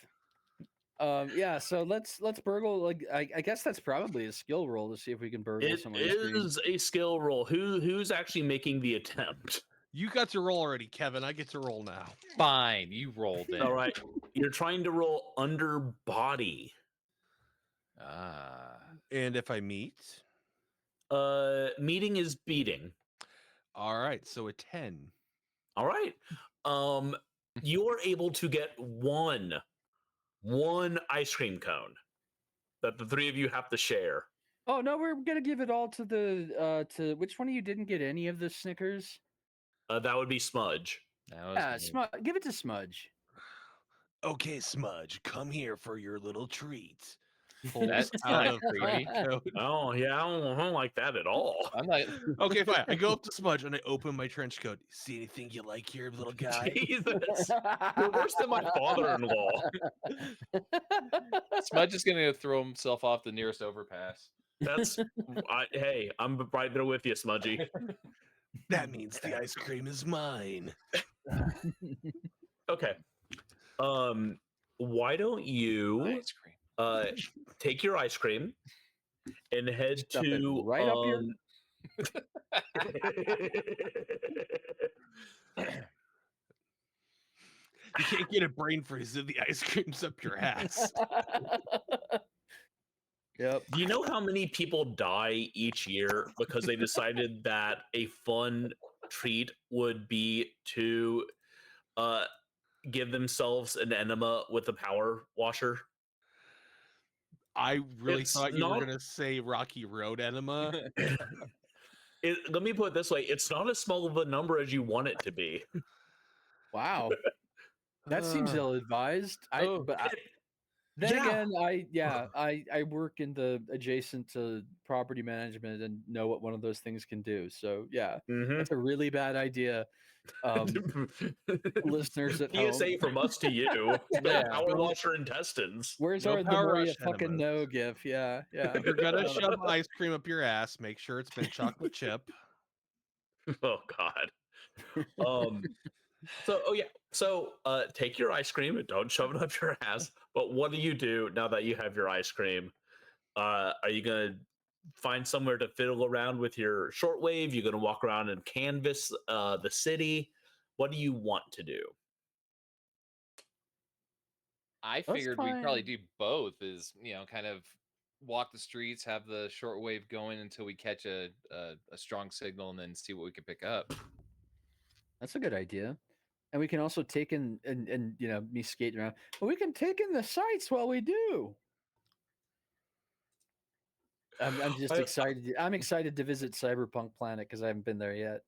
Yeah, so let's burgle. Like, I guess that's probably a skill roll to see if we can burgle It some ice cream. is a skill roll. Who's actually making the attempt? You got to roll already, Kevin. I get to roll now. Fine, you rolled it. All right. You're trying to roll under body. Ah. And if I meet? Meeting is beating. All right, so a 10. All right. You're able to get one ice cream cone that the three of you have to share. Oh no, we're gonna give it all to the to which one of you didn't get any of the Snickers? That would be Smudge. That was Yeah, me. Smudge. Give it to Smudge. Okay, Smudge, come here for your little treat. That's out not of creepy. coat. Oh yeah, I don't like that at all. I'm not. Okay, fine. I go up to Smudge and I open my trench coat. See anything you like here, little guy? Jesus, you're worse than my father-in-law. Smudge is gonna throw himself off the nearest overpass. That's hey, I'm right there with you, Smudgy. That means the ice cream is mine. Okay. Why don't you Ice cream. take your ice cream and head Stuff it to right up your- You can't get a brain freeze if the ice cream's up your ass. Yep. Do you know how many people die each year because they decided that a fun treat would be to give themselves an enema with a power washer? I really It's thought you were not- going to say Rocky Road enema. Let me put it this way: it's not as small of a number as you want it to be. Wow. That seems ill-advised. Then Yeah. again, I work in the adjacent to property management and know what one of those things can do. So yeah, Mhm. that's a really bad idea. Listeners at home. PSA from us to you. Yeah. Power wash your intestines. Where's No our the Power more you Rush fucking enemas. know gif? Yeah, yeah. If you're going to shove ice cream up your ass, make sure it's been chocolate chip. Oh God. So take your ice cream and don't shove it up your ass. But what do you do now that you have your ice cream? Are you gonna find somewhere to fiddle around with your shortwave? You're gonna walk around and canvas the city. What do you want to do? I Let's figured we'd probably find- do both. Is kind of walk the streets, have the shortwave going until we catch a strong signal, and then see what we can pick up. That's a good idea. And we can also take in and me skating around. But we can take in the sights while we do. I'm just I- excited. I'm excited to visit Cyberpunk Planet because I haven't been there yet.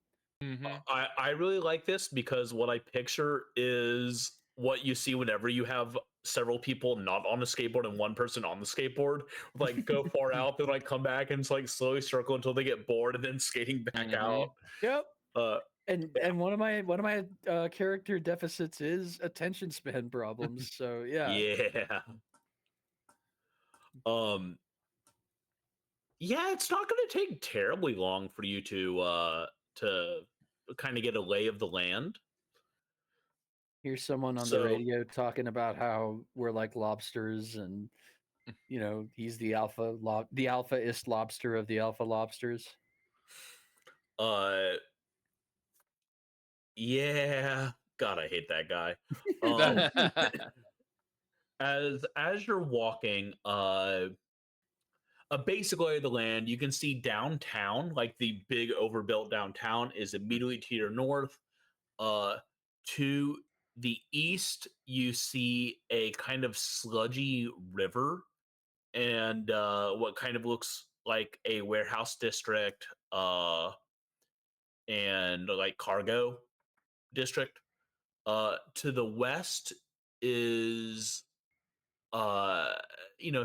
I really like this because what I picture is what you see whenever you have several people not on a skateboard and one person on the skateboard, like go far out, then like come back and it's like slowly circle until they get bored and then skating back out. Yep. Uh, And one of my character deficits is attention span problems. So yeah. yeah. Yeah, it's not going to take terribly long for you to kind of get a lay of the land. Here's someone on So- the radio talking about how we're like lobsters, and he's the alpha-ist lobster of the alpha lobsters. Yeah. God, I hate that guy. As you're walking, a basic lay of the land, you can see downtown, like the big overbuilt downtown is immediately to your north. To the east, you see a kind of sludgy river and what kind of looks like a warehouse district and like cargo district. To the west is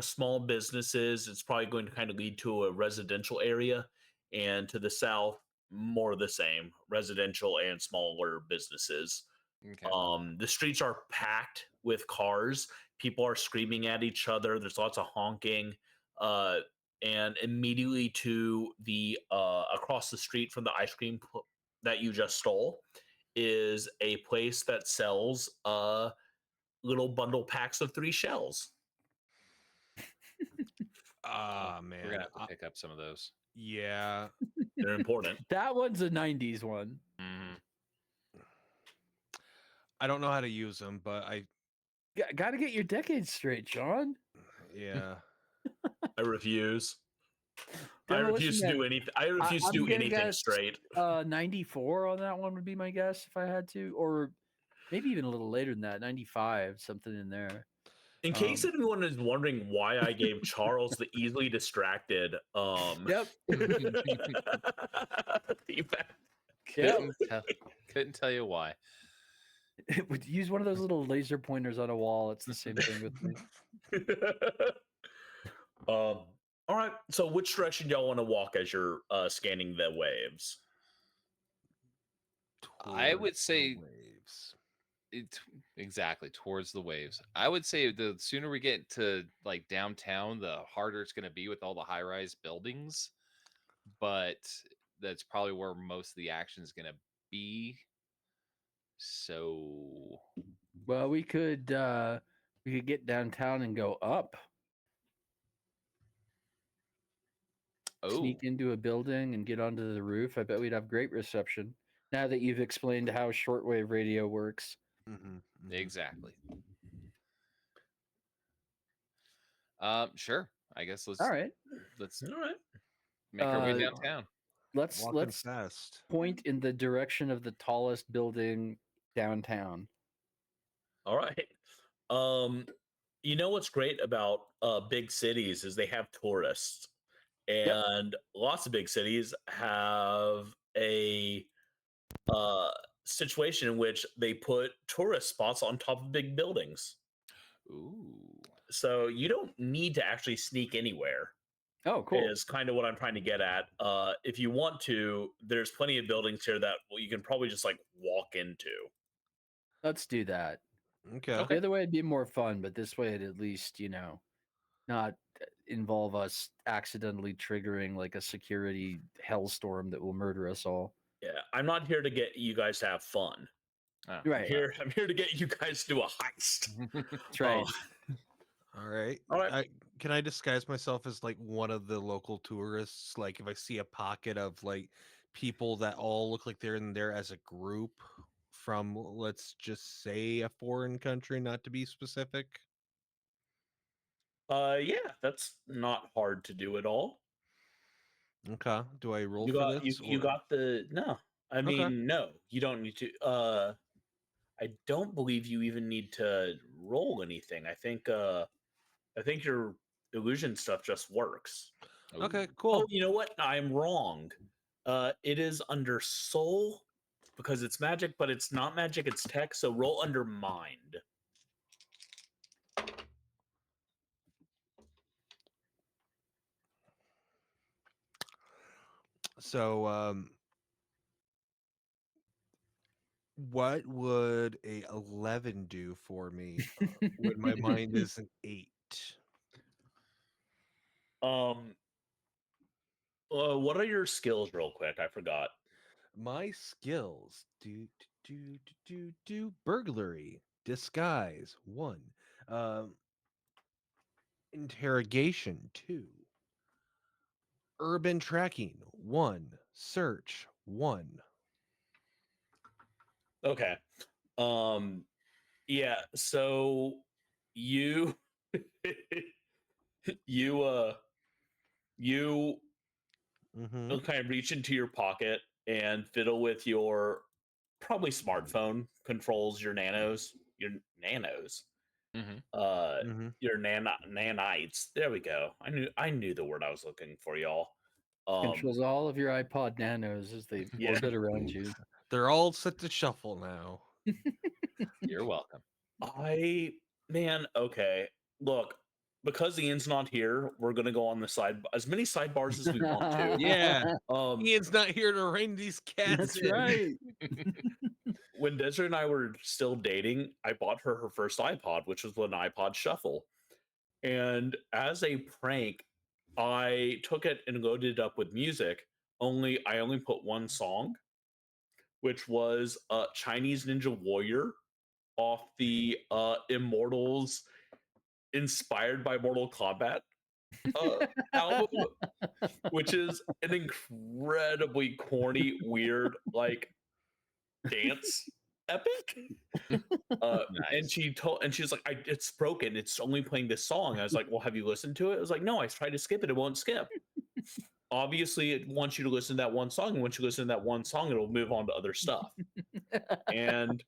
small businesses. It's probably going to kind of lead to a residential area, and to the south more of the same, residential and smaller businesses. Okay. The streets are packed with cars. People are screaming at each other. There's lots of honking. And immediately to the across the street from the ice cream that you just stole is a place that sells little bundle packs of 3 shells. Ah, We're man. gonna have to pick up some of those. Yeah. They're important. That one's a '90s one. Mhm. I don't know how to use them, but Got to get your decades straight, Sean. yeah. I refuse. I Demolition refuse to do Man. anything. I refuse to I'm do gonna anything guess, straight. 94 on that one would be my guess if I had to, or maybe even a little later than that, 95, something in there. In case anyone is wondering why I gave Charles the easily distracted Yep. feedback. Couldn't tell you why. Use one of those little laser pointers on a wall. It's the same thing with me. All right. So, which direction y'all want to walk as you're scanning the waves? I would Towards the say waves. exactly towards the waves. I would say the sooner we get to like downtown, the harder it's going to be with all the high-rise buildings. But that's probably where most of the action is going to be. So, Well, we could get downtown and go up. Sneak into a building and get onto the roof. I bet we'd have great reception. Now that you've explained how shortwave radio works. exactly. Sure. I guess let's All right. make our way downtown. Let's fast. point in the direction of the tallest building downtown. All right. You know what's great about big cities is they have tourists, and lots of big cities have a situation in which they put tourist spots on top of big buildings. Ooh. So you don't need to actually sneak anywhere. Oh, cool. Is kind of what I'm trying to get at. If you want to, there's plenty of buildings here that you can probably just like walk into. Let's do that. Okay. The other way would be more fun, but this way it'd at least, not involve us accidentally triggering like a security hellstorm that will murder us all. Yeah, I'm not here to get you guys to have fun. Oh, Right. I'm here to get you guys to do a heist. That's right. All right. All right. Can I disguise myself as like one of the local tourists? Like if I see a pocket of like people that all look like they're in there as a group from, let's just say, a foreign country, not to be specific. Yeah, that's not hard to do at all. Okay. Do I roll You for got this? you got the no. I mean, no, you don't need to. I don't believe you even need to roll anything. I think your illusion stuff just works. Okay, cool. Oh, you know what? I'm wrong. It is under soul because it's magic, but it's not magic, it's tech, so roll under mind. So what would a 11 do for me when my mind is an 8? What are your skills real quick? I forgot. My skills do burglary, disguise 1, interrogation 2, urban tracking 1, search 1. Okay. Yeah, so you you kind of reach into your pocket and fiddle with your probably smartphone controls your nanos. Your nanites. There we go. I knew the word I was looking for, y'all. Controls all of your iPod Nanos as they orbit around you. They're all set to shuffle now. You're welcome. Okay. Look, because Ian's not here, we're gonna go on the side as many sidebars as we want to. Yeah. Ian's not here to rein these cats. That's in. right. When Desiree and I were still dating, I bought her first iPod, which was an iPod Shuffle. And as a prank, I took it and loaded it up with music. I only put one song, which was Chinese Ninja Warrior off the Immortals inspired by Mortal Kombat album, which is an incredibly corny, weird, like dance epic. And she's like, it's broken. It's only playing this song. I was like, well, have you listened to it? I was like, no, I tried to skip it. It won't skip. Obviously, it wants you to listen to that one song. And once you listen to that one song, it'll move on to other stuff. And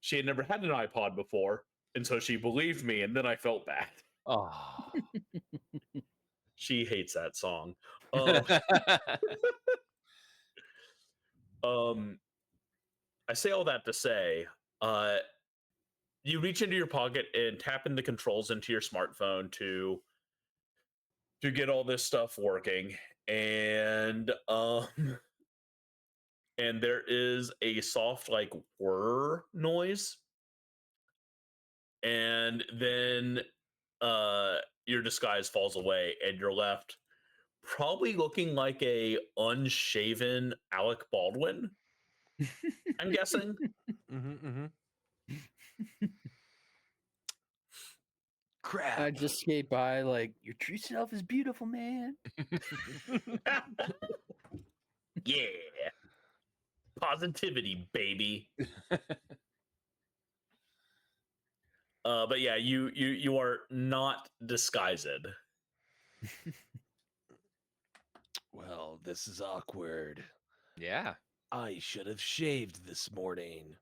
she had never had an iPod before. And so she believed me. And then I felt bad. Oh. She hates that song. I say all that to say, you reach into your pocket and tap in the controls into your smartphone to get all this stuff working, and there is a soft like whir noise, and then your disguise falls away, and you're left probably looking like a unshaven Alec Baldwin. I'm guessing. Crap. I just skate by like, your true self is beautiful, man. Yeah. Positivity, baby. But yeah, you are not disguised. Well, this is awkward. Yeah. I should have shaved this morning.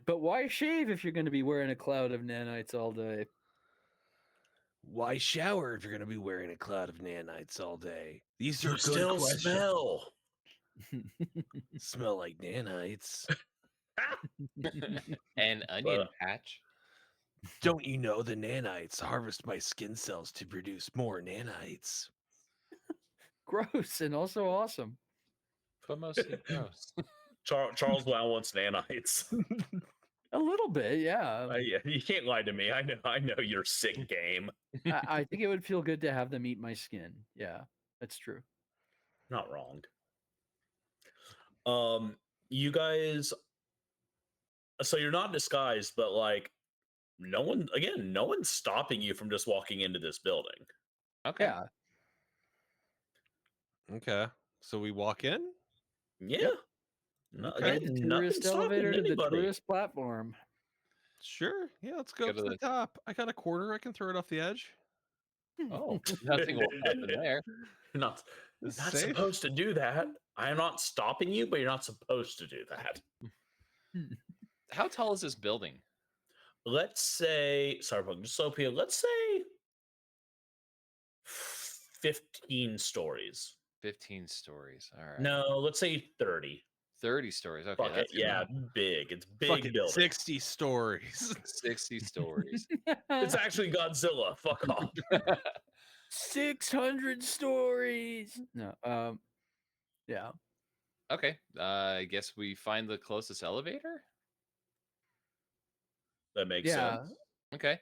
But why shave if you're going to be wearing a cloud of nanites all day? Why shower if you're going to be wearing a cloud of nanites all day? These are You good still questions. smell. Smell like nanites. An onion patch. Don't you know the nanites harvest my skin cells to produce more nanites? Gross and also awesome. But mostly gross. Charles Wow wants nanites. A little bit, yeah. Yeah, you can't lie to me. I know you're sick game. I think it would feel good to have them eat my skin. Yeah, that's true. Not wrong. You guys, so you're not disguised, but like no one's stopping you from just walking into this building. Okay. Yeah. Okay. So we walk in? Yeah. Yep. No, Okay. again, The nothing's tourist stopping elevator to the anybody. tourist platform. Sure. Yeah, let's go Go up to to the the- top. I got a quarter. I can throw it off the edge. Oh, nothing will happen there. You're not It's not safe. supposed to do that. I am not stopping you, but you're not supposed to do that. How tall is this building? Let's say, sorry, dystopia. Let's say 15 stories. 15 stories. All right. No, let's say 30. 30 stories. Okay. Fuck it. That's Yeah, big. It's big Fucking building. 60 stories. 60 stories. It's actually Godzilla. Fuck off. 600 stories. No, yeah. Okay. I guess we find the closest elevator. That makes Yeah. sense. Okay.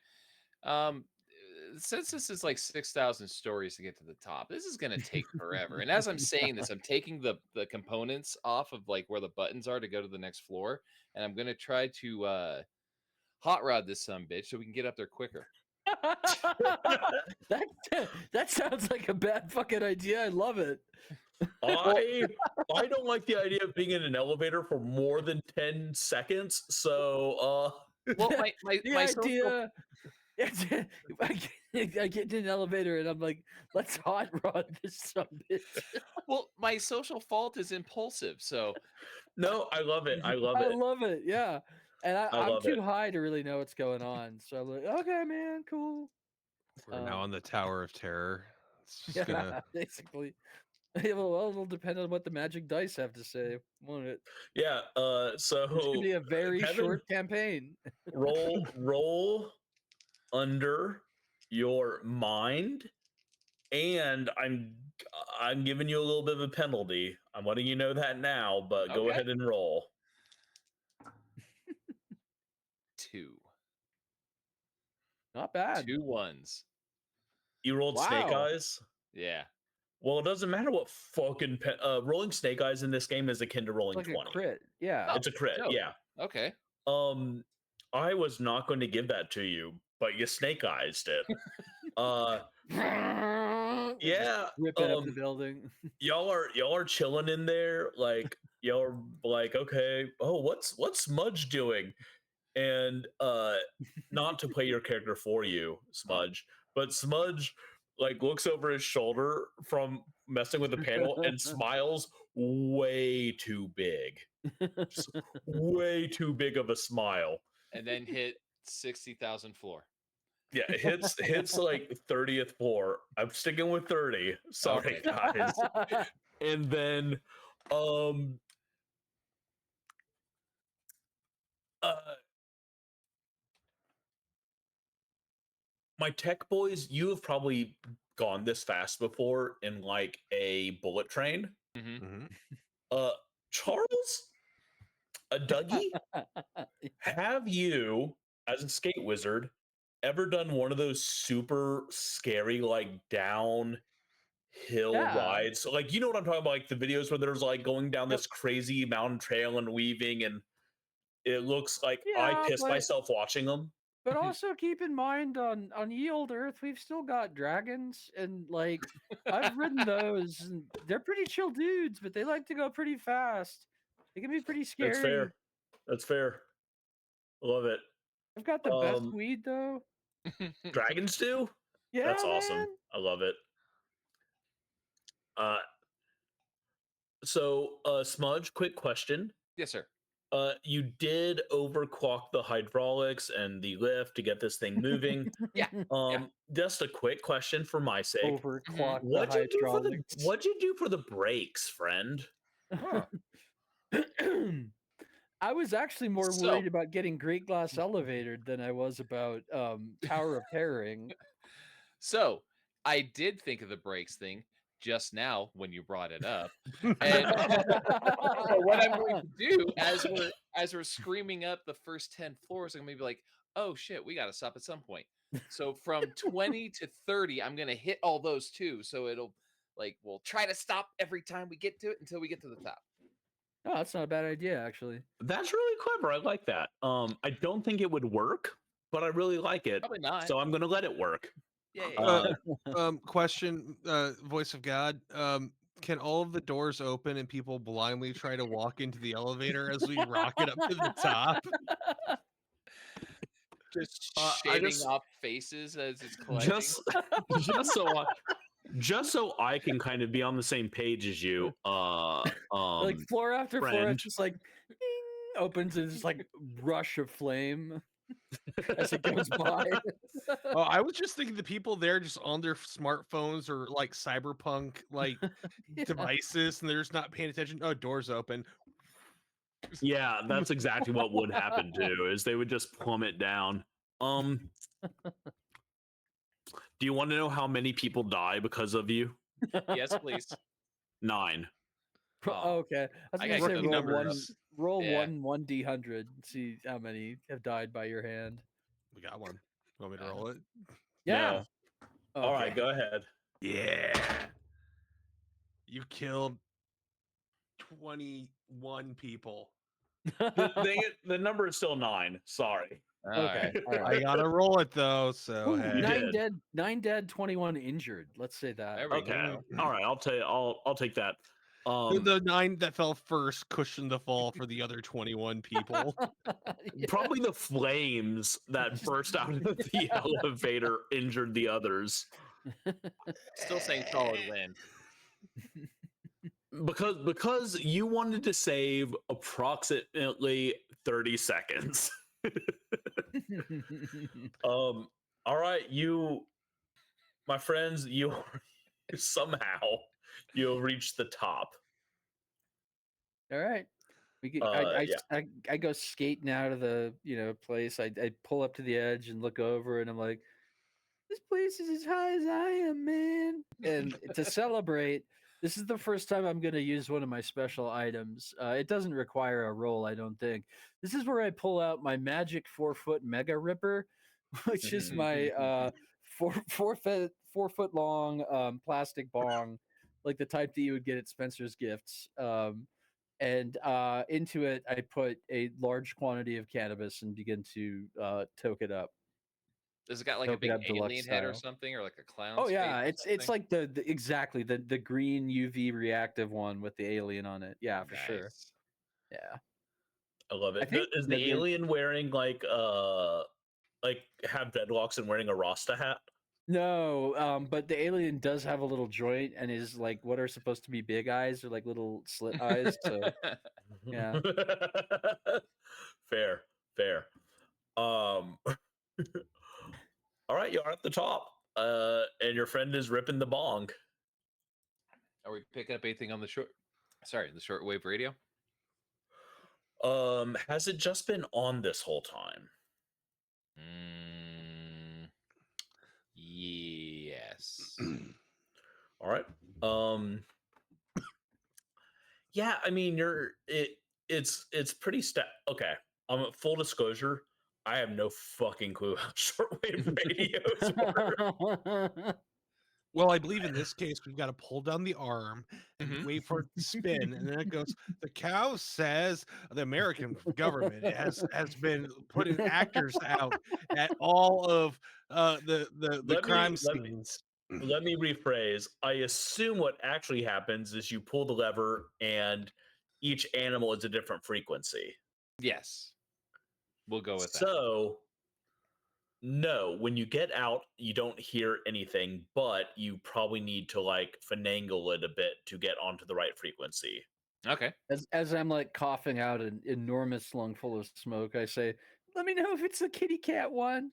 Since this is like 6,000 stories to get to the top, this is going to take forever. And as I'm saying this, I'm taking the components off of like where the buttons are to go to the next floor, and I'm going to try to hot rod this sumbitch so we can get up there quicker. that sounds like a bad fucking idea. I love it. I don't like the idea of being in an elevator for more than 10 seconds. So Well, my idea. I get in an elevator and I'm like, let's hot rod this sumbitch. well, my social fault is impulsive. So no, I love it. I love I it. love it. Yeah. And I'm love too it. high to really know what's going on. So I'm like, okay, man, cool. We're now on the Tower of Terror. It's just gonna... basically. Yeah, well, it'll depend on what the magic dice have to say, won't it? Yeah. So It's gonna be a very Kevin, short campaign. roll under your mind, and I'm giving you a little bit of a penalty. I'm letting you know that now, but go Okay. ahead and roll. 2. Not bad. 2 ones. You rolled Snake Wow. Eyes. Yeah. Well, it doesn't matter what fucking rolling Snake Eyes in this game is akin to rolling Like 20. a crit. Yeah. It's a crit. dope. Yeah. Okay. I was not going to give that to you, but you Snake Eyes it. Yeah. Rip it up the building. Y'all are chilling in there, like you're like, okay, oh, what's Smudge doing? And not to play your character for you, Smudge, but Smudge like looks over his shoulder from messing with the panel and smiles way too big. Just way too big of a smile. And then hit 60,000 floor. Yeah, it hits like 30th floor. I'm sticking with 30. Sorry, guys. And then my tech boys, you have probably gone this fast before in like a bullet train. Charles, a Dougie, have you, as a skate wizard, ever done one of those super scary, like downhill rides? So, like, you know what I'm talking about? Like the videos where there's like going down this crazy mountain trail and weaving, and it looks like I pissed myself watching them. But also keep in mind on Ye Old Earth, we've still got dragons, and like I've ridden those, and they're pretty chill dudes, but they like to go pretty fast. They can be pretty scary. That's fair. That's fair. Love it. I've got the best weed though. Dragons do? Yeah, that's awesome. man. I love it. So Smudge, quick question. Yes, sir. You did overclock the hydraulics and the lift to get this thing moving. Yeah. Just a quick question for my sake. Overclock What'd you do for the brakes, friend? Huh. I was actually more worried about getting Great Glass Elevated than I was about Tower of Terroring. So I did think of the brakes thing just now when you brought it up. And so what I'm going to do as we're screaming up the first 10 floors, I'm gonna be like, oh shit, we gotta stop at some point. So from 20 to 30, I'm gonna hit all those too. So it'll like we'll try to stop every time we get to it until we get to the top. Oh, that's not a bad idea, actually. That's really clever. I like that. I don't think it would work, but I really like it. Probably not. So I'm gonna let it work. Question, voice of God. Can all of the doors open and people blindly try to walk into the elevator as we rocket up to the top? Just shaving off faces as it's collecting. Just so I can kind of be on the same page as you. Like floor after floor, it's just like ding, opens and it's like rush of flame as it goes by. Oh, I was just thinking the people there just on their smartphones or like cyberpunk like devices, and they're just not paying attention. Oh, doors open. Yeah, that's exactly what would happen too. Is they would just plummet down. Do you want to know how many people die because of you? Yes, please. 9. Okay, I was gonna say roll 1d100. See how many have died by your hand. We got one. Want me to roll it? Yeah. No. All right, go ahead. Yeah. You killed 21 people. The number is still 9. Sorry. Okay. All right. I gotta roll it though. So hey. 9 dead, 21 injured. Let's say that. Okay. All right. I'll take that. The 9 that fell first cushioned the fall for the other 21 people. Probably the flames that burst out of the elevator injured the others. Still saying solid win. Because you wanted to save approximately 30 seconds. All right, my friends, you somehow you'll reach the top. All right. I go skating out of the place. I pull up to the edge and look over, and I'm like, this place is as high as I am, man. And to celebrate, this is the first time I'm going to use one of my special items. It doesn't require a roll, I don't think. This is where I pull out my magic 4-foot Mega Ripper, which is my 4 foot long plastic bong, like the type that you would get at Spencer's Gifts. And into it, I put a large quantity of cannabis and begin to toke it up. Does it got like a big alien head or something, or like a clown? Oh yeah, it's like the exactly the green UV reactive one with the alien on it. Yeah, for sure. Yeah. I love I it. think Is that the alien wearing like have dreadlocks and wearing a Rasta hat? No, but the alien does have a little joint and is like what are supposed to be big eyes or like little slit eyes. So yeah. Fair, fair. All right, you're at the top. And your friend is ripping the bong. Are we picking up anything on the shortwave radio? Has it just been on this whole time? Yes. All right. Yeah, I mean, it's pretty okay. Full disclosure, I have no fucking clue how shortwave radios work. Well, I believe in this case we've got to pull down the arm and wait for it to spin, and then it goes. The cow says the American government has been putting actors out at all of the crime scenes. Let me rephrase. I assume what actually happens is you pull the lever, and each animal is a different frequency. Yes, we'll go with that. So, no, when you get out, you don't hear anything, but you probably need to like finagle it a bit to get onto the right frequency. Okay. As I'm like coughing out an enormous lung full of smoke, I say, "Let me know if it's the kitty cat one."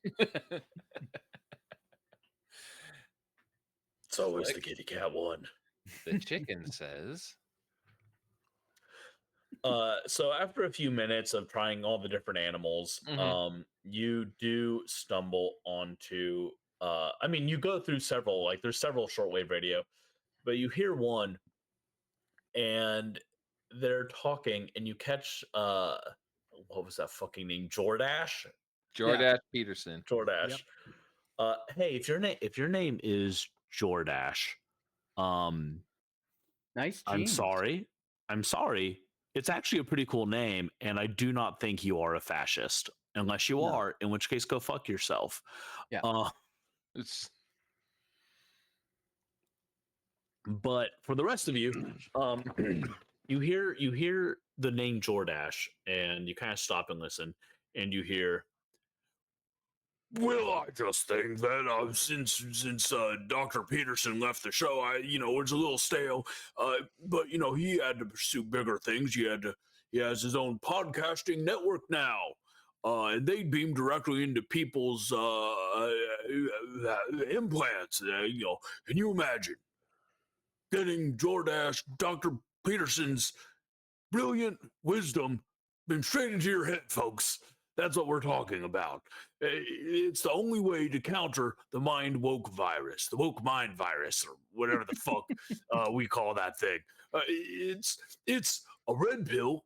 It's always the kitty cat one. The chicken says. So after a few minutes of trying all the different animals, you do stumble onto I mean, you go through several, like there's several shortwave radio, but you hear one and they're talking and you catch what was that fucking name? Jordash Peterson. Jordash. Yep. Hey, if your name is Jordash, nice. I'm sorry. It's actually a pretty cool name, and I do not think you are a fascist, unless you are, in which case, go fuck yourself. Yeah. But for the rest of you, you hear the name Jordash, and you kind of stop and listen, and you hear. Well, I just think that since Dr. Peterson left the show, it's a little stale. But he had to pursue bigger things. He has his own podcasting network now, and they beam directly into people's implants. Can you imagine getting Jordash, Dr. Peterson's brilliant wisdom beamed straight into your head, folks? That's what we're talking about. It's the only way to counter the mind woke virus, the woke mind virus, or whatever the fuck we call that thing. It's a red pill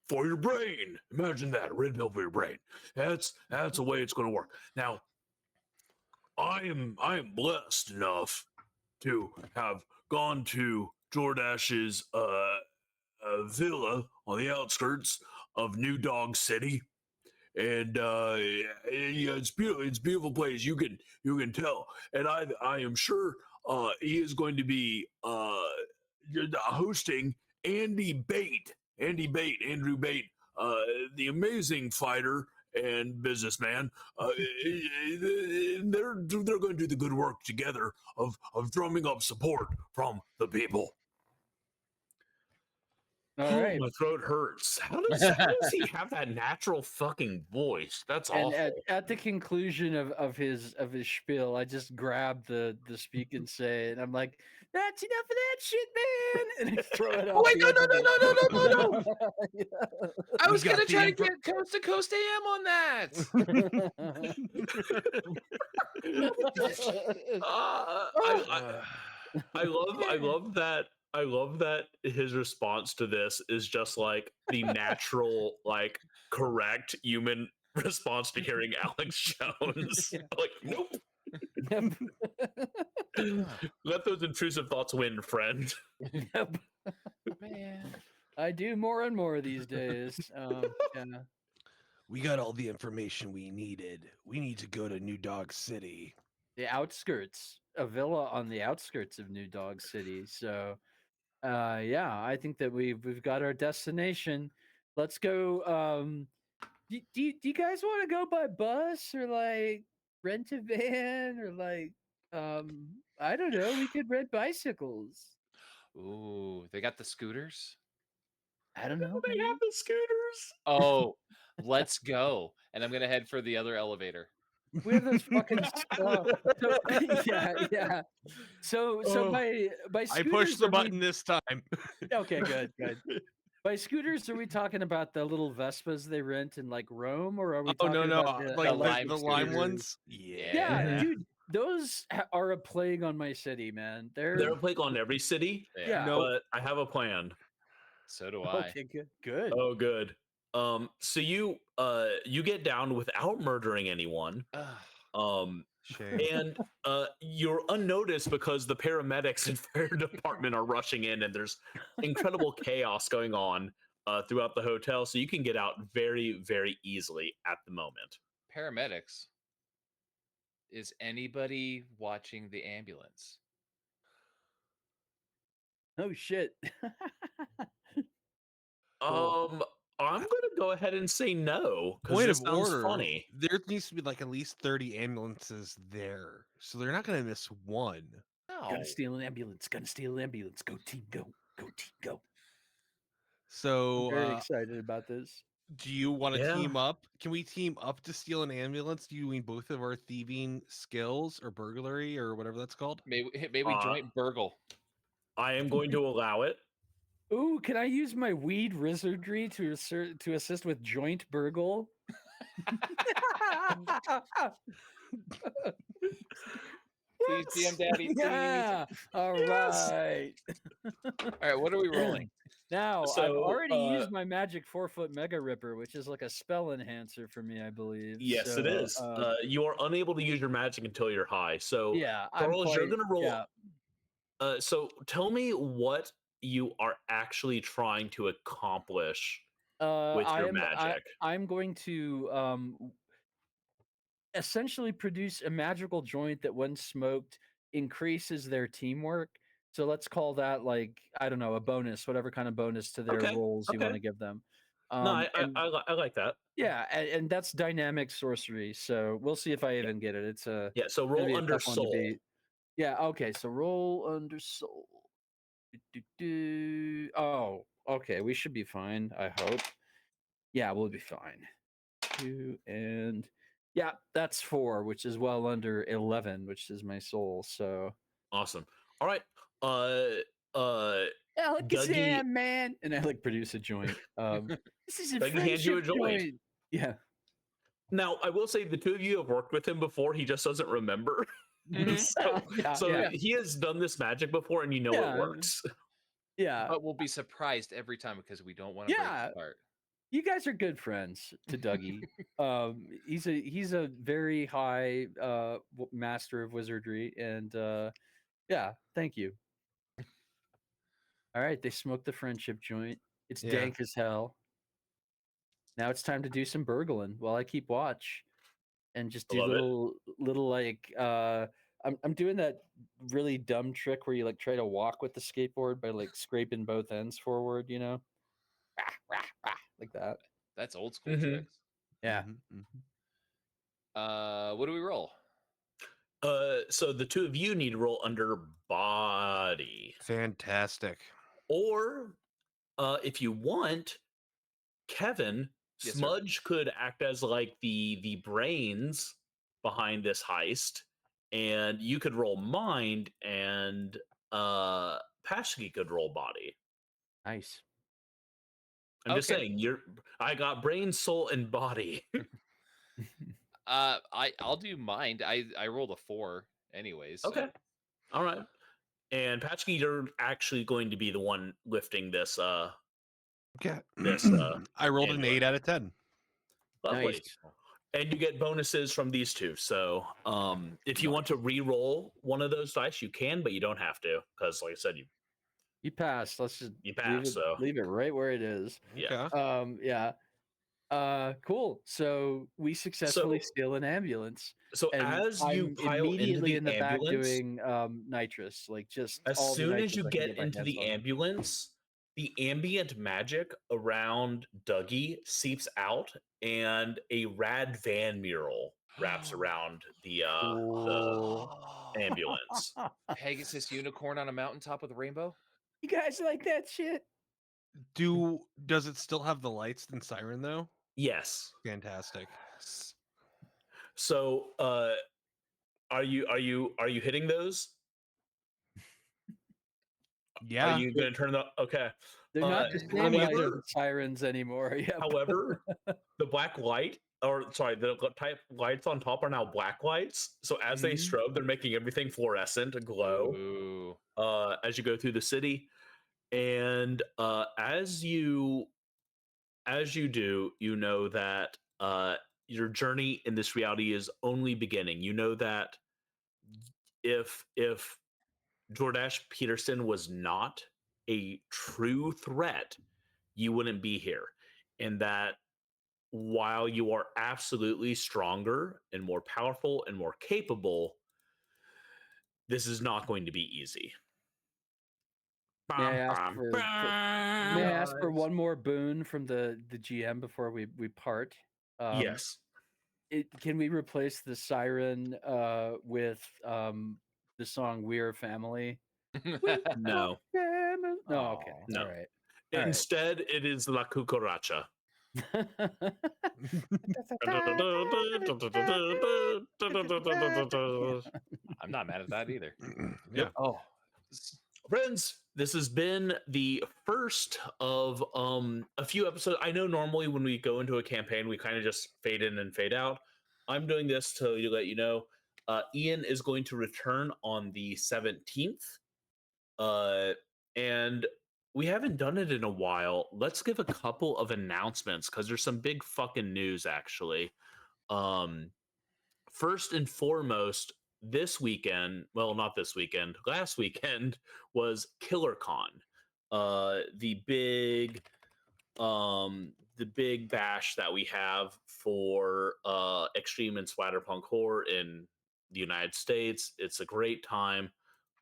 for your brain. Imagine that, a red pill for your brain. That's the way it's going to work. Now, I am blessed enough to have gone to Jordash's villa on the outskirts of New Dog City, and it's beautiful. It's a beautiful place. You can tell, and I am sure he is going to be hosting Andrew Bate, the amazing fighter and businessman. They're going to do the good work together of drumming up support from the people. All right. My throat hurts. How does he have that natural fucking voice? That's and awful. at the conclusion of his spiel, I just grab the speak and say, and I'm like, "That's enough of that shit, man!" And I throw it out. Oh wait, no! I was gonna try to get Coast to Coast AM on that. I love that his response to this is just like the natural, like correct human response to hearing Alex Jones. Like, nope. Let those intrusive thoughts win, friend. Yep. Man, I do more and more these days. Yeah. We got all the information we needed. We need to go to New Dog City. The outskirts, a villa on the outskirts of New Dog City. So Yeah, I think that we've got our destination. Let's go. Do you guys want to go by bus or like rent a van or like I don't know. We could rent bicycles. Ooh, they got the scooters. I don't know. They have the scooters. Oh, let's go. And I'm gonna head for the other elevator. We have those fucking so, yeah. So Oh. by I scooters pushed the are we- button this time. Okay, good. By scooters, are we talking about the little Vespas they rent in like Rome, or are we Oh talking no, about the like electric the lime scooters? ones. Yeah, Mhm. dude, those are a plague on my city, man. They're a plague on every city. Yeah. No. But I have a plan. So do I. Okay, good. Oh, good. So you get down without murdering anyone. Ugh. Shame. And you're unnoticed because the paramedics and fire department are rushing in, and there's incredible chaos going on throughout the hotel. So you can get out very, very easily at the moment. Paramedics. Is anybody watching the ambulance? Oh shit. I'm gonna go ahead and say no because Point this of sounds order. funny. There needs to be like at least 30 ambulances there, so they're not going to miss one. No. Gonna steal an ambulance. Gonna steal an ambulance. Go team, go. Go team, go. So, I'm very excited about this. do you want to Yeah. team up? Can we team up to steal an ambulance using both of our thieving skills or burglary or whatever that's called? Maybe we joint burgle. I am going to allow it. Ooh, can I use my weed wizardry to assist with joint burgle? Please, DM Daddy, please. Yeah. All Yes. right. All right, what are we rolling? Now I've So, already used my magic 4-foot Mega Ripper, which is like a spell enhancer for me, I believe. Yes, So, it is. You are unable to use your magic until you're high. So, yeah, Charles, you're gonna roll. Yeah. So tell me what you are actually trying to accomplish with your magic. I'm going to essentially produce a magical joint that, when smoked, increases their teamwork. So let's call that, like, I don't know, a bonus, whatever kind of bonus to their Okay, rolls you want to okay. give them. No, And I like that. yeah, and that's dynamic sorcery. So we'll see if I even get it. It's Yeah. So gonna be roll a under tough one to soul. beat. Yeah. Okay. So roll under soul. Oh, okay. We should be fine. I hope. Yeah, we'll be fine. 2 and yeah, that's 4, which is well under 11, which is my soul. So Awesome. All right. Alakazam, man, and I like produce a joint. This is a Dougie hands you a friendship joint. joint. Yeah. Now, I will say the two of you have worked with him before. He just doesn't remember. Yeah. He has done this magic before, and you know Yeah. it works. Yeah. But we'll be surprised every time because we don't want to break it apart. You guys are good friends to Dougie. He's a very high master of wizardry, and yeah, thank you. All right, they smoked the friendship joint. It's Yeah. dank as hell. Now it's time to do some burgling while I keep watch, and just do Love it. little like I'm doing that really dumb trick where you like try to walk with the skateboard by like scraping both ends forward, you know, like that. That's old school Mhm. tricks. Yeah. Mhm, mhm. What do we roll? So the two of you need to roll under body, Fantastic. or if you want, Kevin, Yes, sir. Smudge could act as like the brains behind this heist, and you could roll mind, and Paschke could roll body. Nice. I'm just Okay. saying, I got brain, soul, and body. I'll do mind. I rolled a 4 anyways. So. Okay. All right. And Paschke, you're actually going to be the one lifting this. Okay. This, I rolled an ambulance. 8 out of 10. Lovely. Nice. And you get bonuses from these two. So if you want to re-roll one of those dice, you can, but you don't have to, because like I said, You passed. Let's just You passed, so leave it right where it is. yeah. Okay. Yeah. Cool. So we successfully steal an ambulance. So And as you I'm pile into immediately the in the back ambulance, doing nitrous, like just as all the soon as nitrous you I can get my into hands the on. ambulance, the ambient magic around Dougie seeps out, and a rad van mural wraps around the Cool. ambulance. Pegasus unicorn on a mountaintop with a rainbow. You guys like that shit? Does it still have the lights and siren though? Yes. Fantastic. So, are you hitting those? Are Yeah. you going to turn the okay? They're not the we're same gonna get lights there. and sirens anymore. Yep. However, the black light, or sorry, the type lights on top are now black lights. So as they strobe, they're making everything fluorescent glow. Ooh. As you go through the city, and as you do, you know that your journey in this reality is only beginning. You know that if Jordache Peterson was not a true threat, you wouldn't be here, and that while you are absolutely stronger and more powerful and more capable, this is not going to be easy. May I ask may I ask for one more boon from the GM before we part? Yes. Can we replace the siren with the song "We're Family"? No. No, okay, No. all right. Instead, it is La Cucaracha. I'm not mad at that either. Yeah. Oh, Friends, this has been the first of a few episodes. I know normally when we go into a campaign, we kind of just fade in and fade out. I'm doing this to let you know. Ian is going to return on the 17th. And we haven't done it in a while. Let's give a couple of announcements because there's some big fucking news actually. First and foremost, this weekend, well, not this weekend, last weekend was KillerCon. The big bash that we have for extreme and splatterpunk horror in the United States. It's a great time,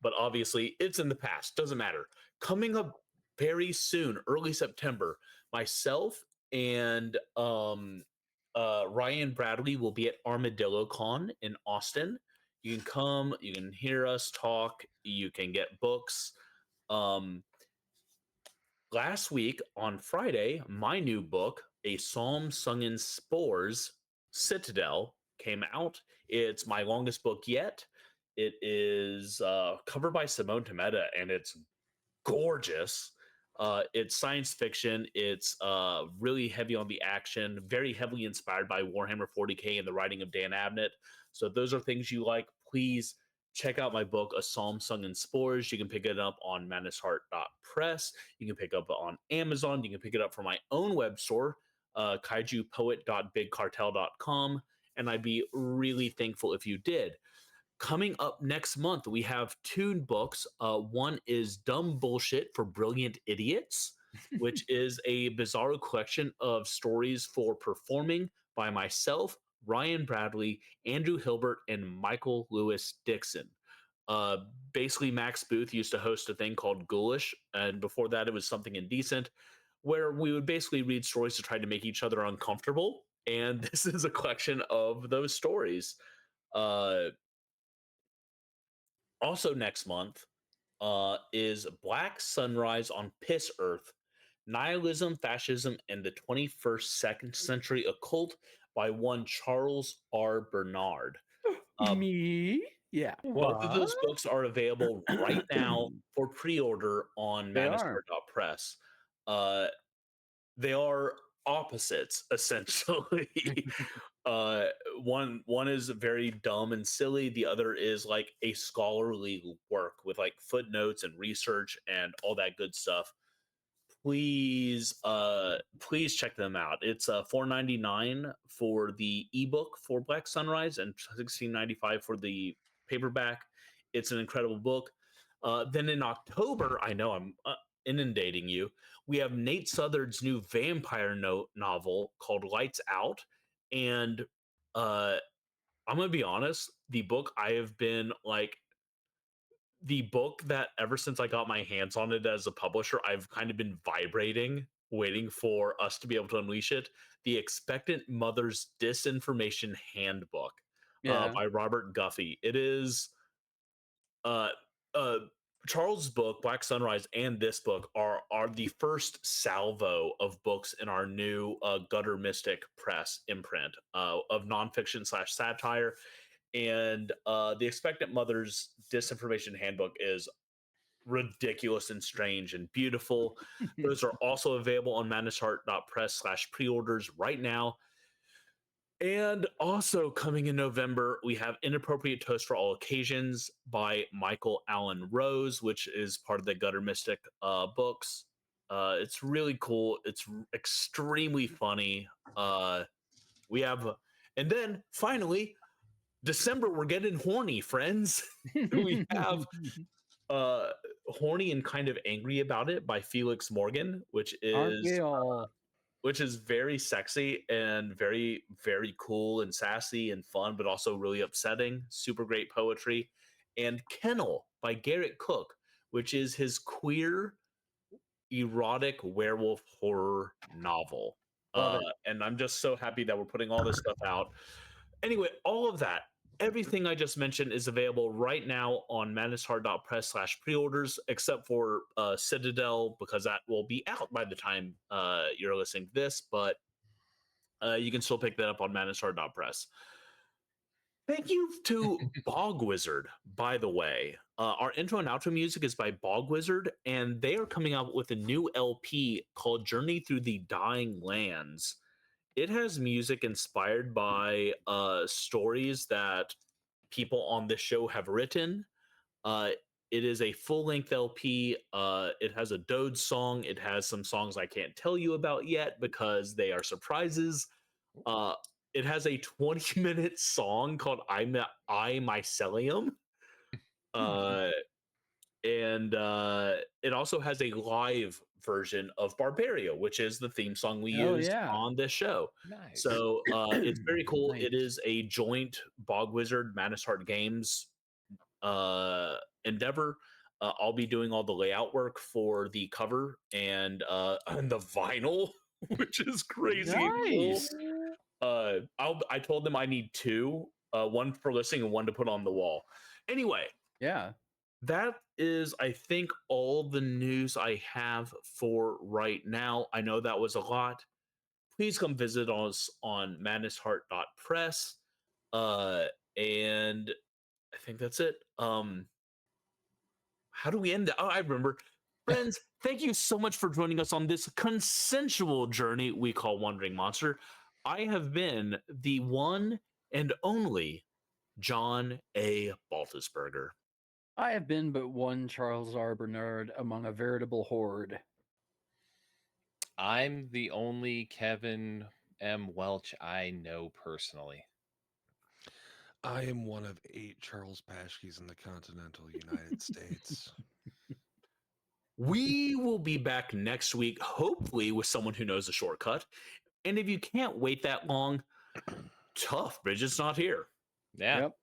but obviously it's in the past. Doesn't matter. Coming up very soon, early September, myself and Ryan Bradley will be at Armadillo Con in Austin. You can come, you can hear us talk, you can get books. Last week on Friday, my new book, A Psalm Sung in Spores, Citadel, came out. It's my longest book yet. It is covered by Simone Temeta, and it's gorgeous. It's science fiction. It's really heavy on the action, very heavily inspired by Warhammer 40K and the writing of Dan Abnett. So if those are things you like, please check out my book, A Psalm Sung in Spores. You can pick it up on madnessheart.press. You can pick it up on Amazon. You can pick it up from my own web store, kaijupoet.bigcartel.com. And I'd be really thankful if you did. Coming up next month, we have two books. One is Dumb Bullshit for Brilliant Idiots, which is a bizarro collection of stories for performing by myself, Ryan Bradley, Andrew Hilbert, and Michael Lewis Dixon. Basically, Max Booth used to host a thing called Ghoulish, and before that, it was Something Indecent, where we would basically read stories to try to make each other uncomfortable. And this is a collection of those stories. Also next month is Black Sunrise on Piss Earth, Nihilism, Fascism, and the 21st Century Occult by one Charles R. Bernard. me? Yeah. Both of those books are available right now for pre-order on madnessheart.press. They are opposites, essentially. One is very dumb and silly. The other is like a scholarly work with like footnotes and research and all that good stuff. Please check them out. It's $4.99 for the ebook for Black Sunrise and $16.95 for the paperback. It's an incredible book. Then in October, I know inundating you. We have Nate Southard's new vampire novel called Lights Out. And I'm going to be honest, the book I have been like, the book that ever since I got my hands on it as a publisher, I've kind of been vibrating, waiting for us to be able to unleash it. The Expectant Mother's Disinformation Handbook by Robert Guffey. It is uh, Charles' book, Black Sunrise, and this book are the first salvo of books in our new Gutter Mystic Press imprint of nonfiction / satire. And the Expectant Mother's Disinformation Handbook is ridiculous and strange and beautiful. Those are also available on manusheart.press / pre-orders right now. And also coming in November, we have Inappropriate Toast for All Occasions by Michael Allen Rose, which is part of the Gutter Mystic books. It's really cool. It's extremely funny. We have, and then finally, December, we're getting horny, friends. We have Horny and Kind of Angry About It by Felix Morgan, which is very sexy and very, very cool and sassy and fun, but also really upsetting. Super great poetry. And Kennel by Garrett Cook, which is his queer, erotic werewolf horror novel. And I'm just so happy that we're putting all this stuff out. Anyway, all of that, everything I just mentioned is available right now on manusheart.press / pre-orders, except for Citadel, because that will be out by the time you're listening to this, but you can still pick that up on manusheart.press. Thank you to Bog Wizard, by the way. Our intro and outro music is by Bog Wizard, and they are coming out with a new LP called Journey Through the Dying Lands. It has music inspired by stories that people on this show have written. It is a full-length LP. It has a Dode song. It has some songs I can't tell you about yet because they are surprises. It has a 20-minute song called I Mycelium. And it also has a live version of Barbaria, which is the theme song we used on this show. Nice. So it's very cool. Nice. It is a joint Bog Wizard Manusheart Games endeavor. I'll be doing all the layout work for the cover and the vinyl, which is crazy. Nice. Cool. I told them I need two, one for listening and one to put on the wall. Anyway, that is, I think, all the news I have for right now. I know that was a lot. Please come visit us on manusheart.press. And I think that's it. How do we end that? Oh, I remember. Friends, thank you so much for joining us on this consensual journey we call Wandering Monster. I have been the one and only John A. Baltisberger. I have been but one Charles R. Bernard among a veritable horde. I'm the only Kevin M. Welch I know personally. I am one of 8 Charles Paschkes in the continental United States. We will be back next week, hopefully with someone who knows a shortcut. And if you can't wait that long, tough, Bridget's not here. Yeah. Yep.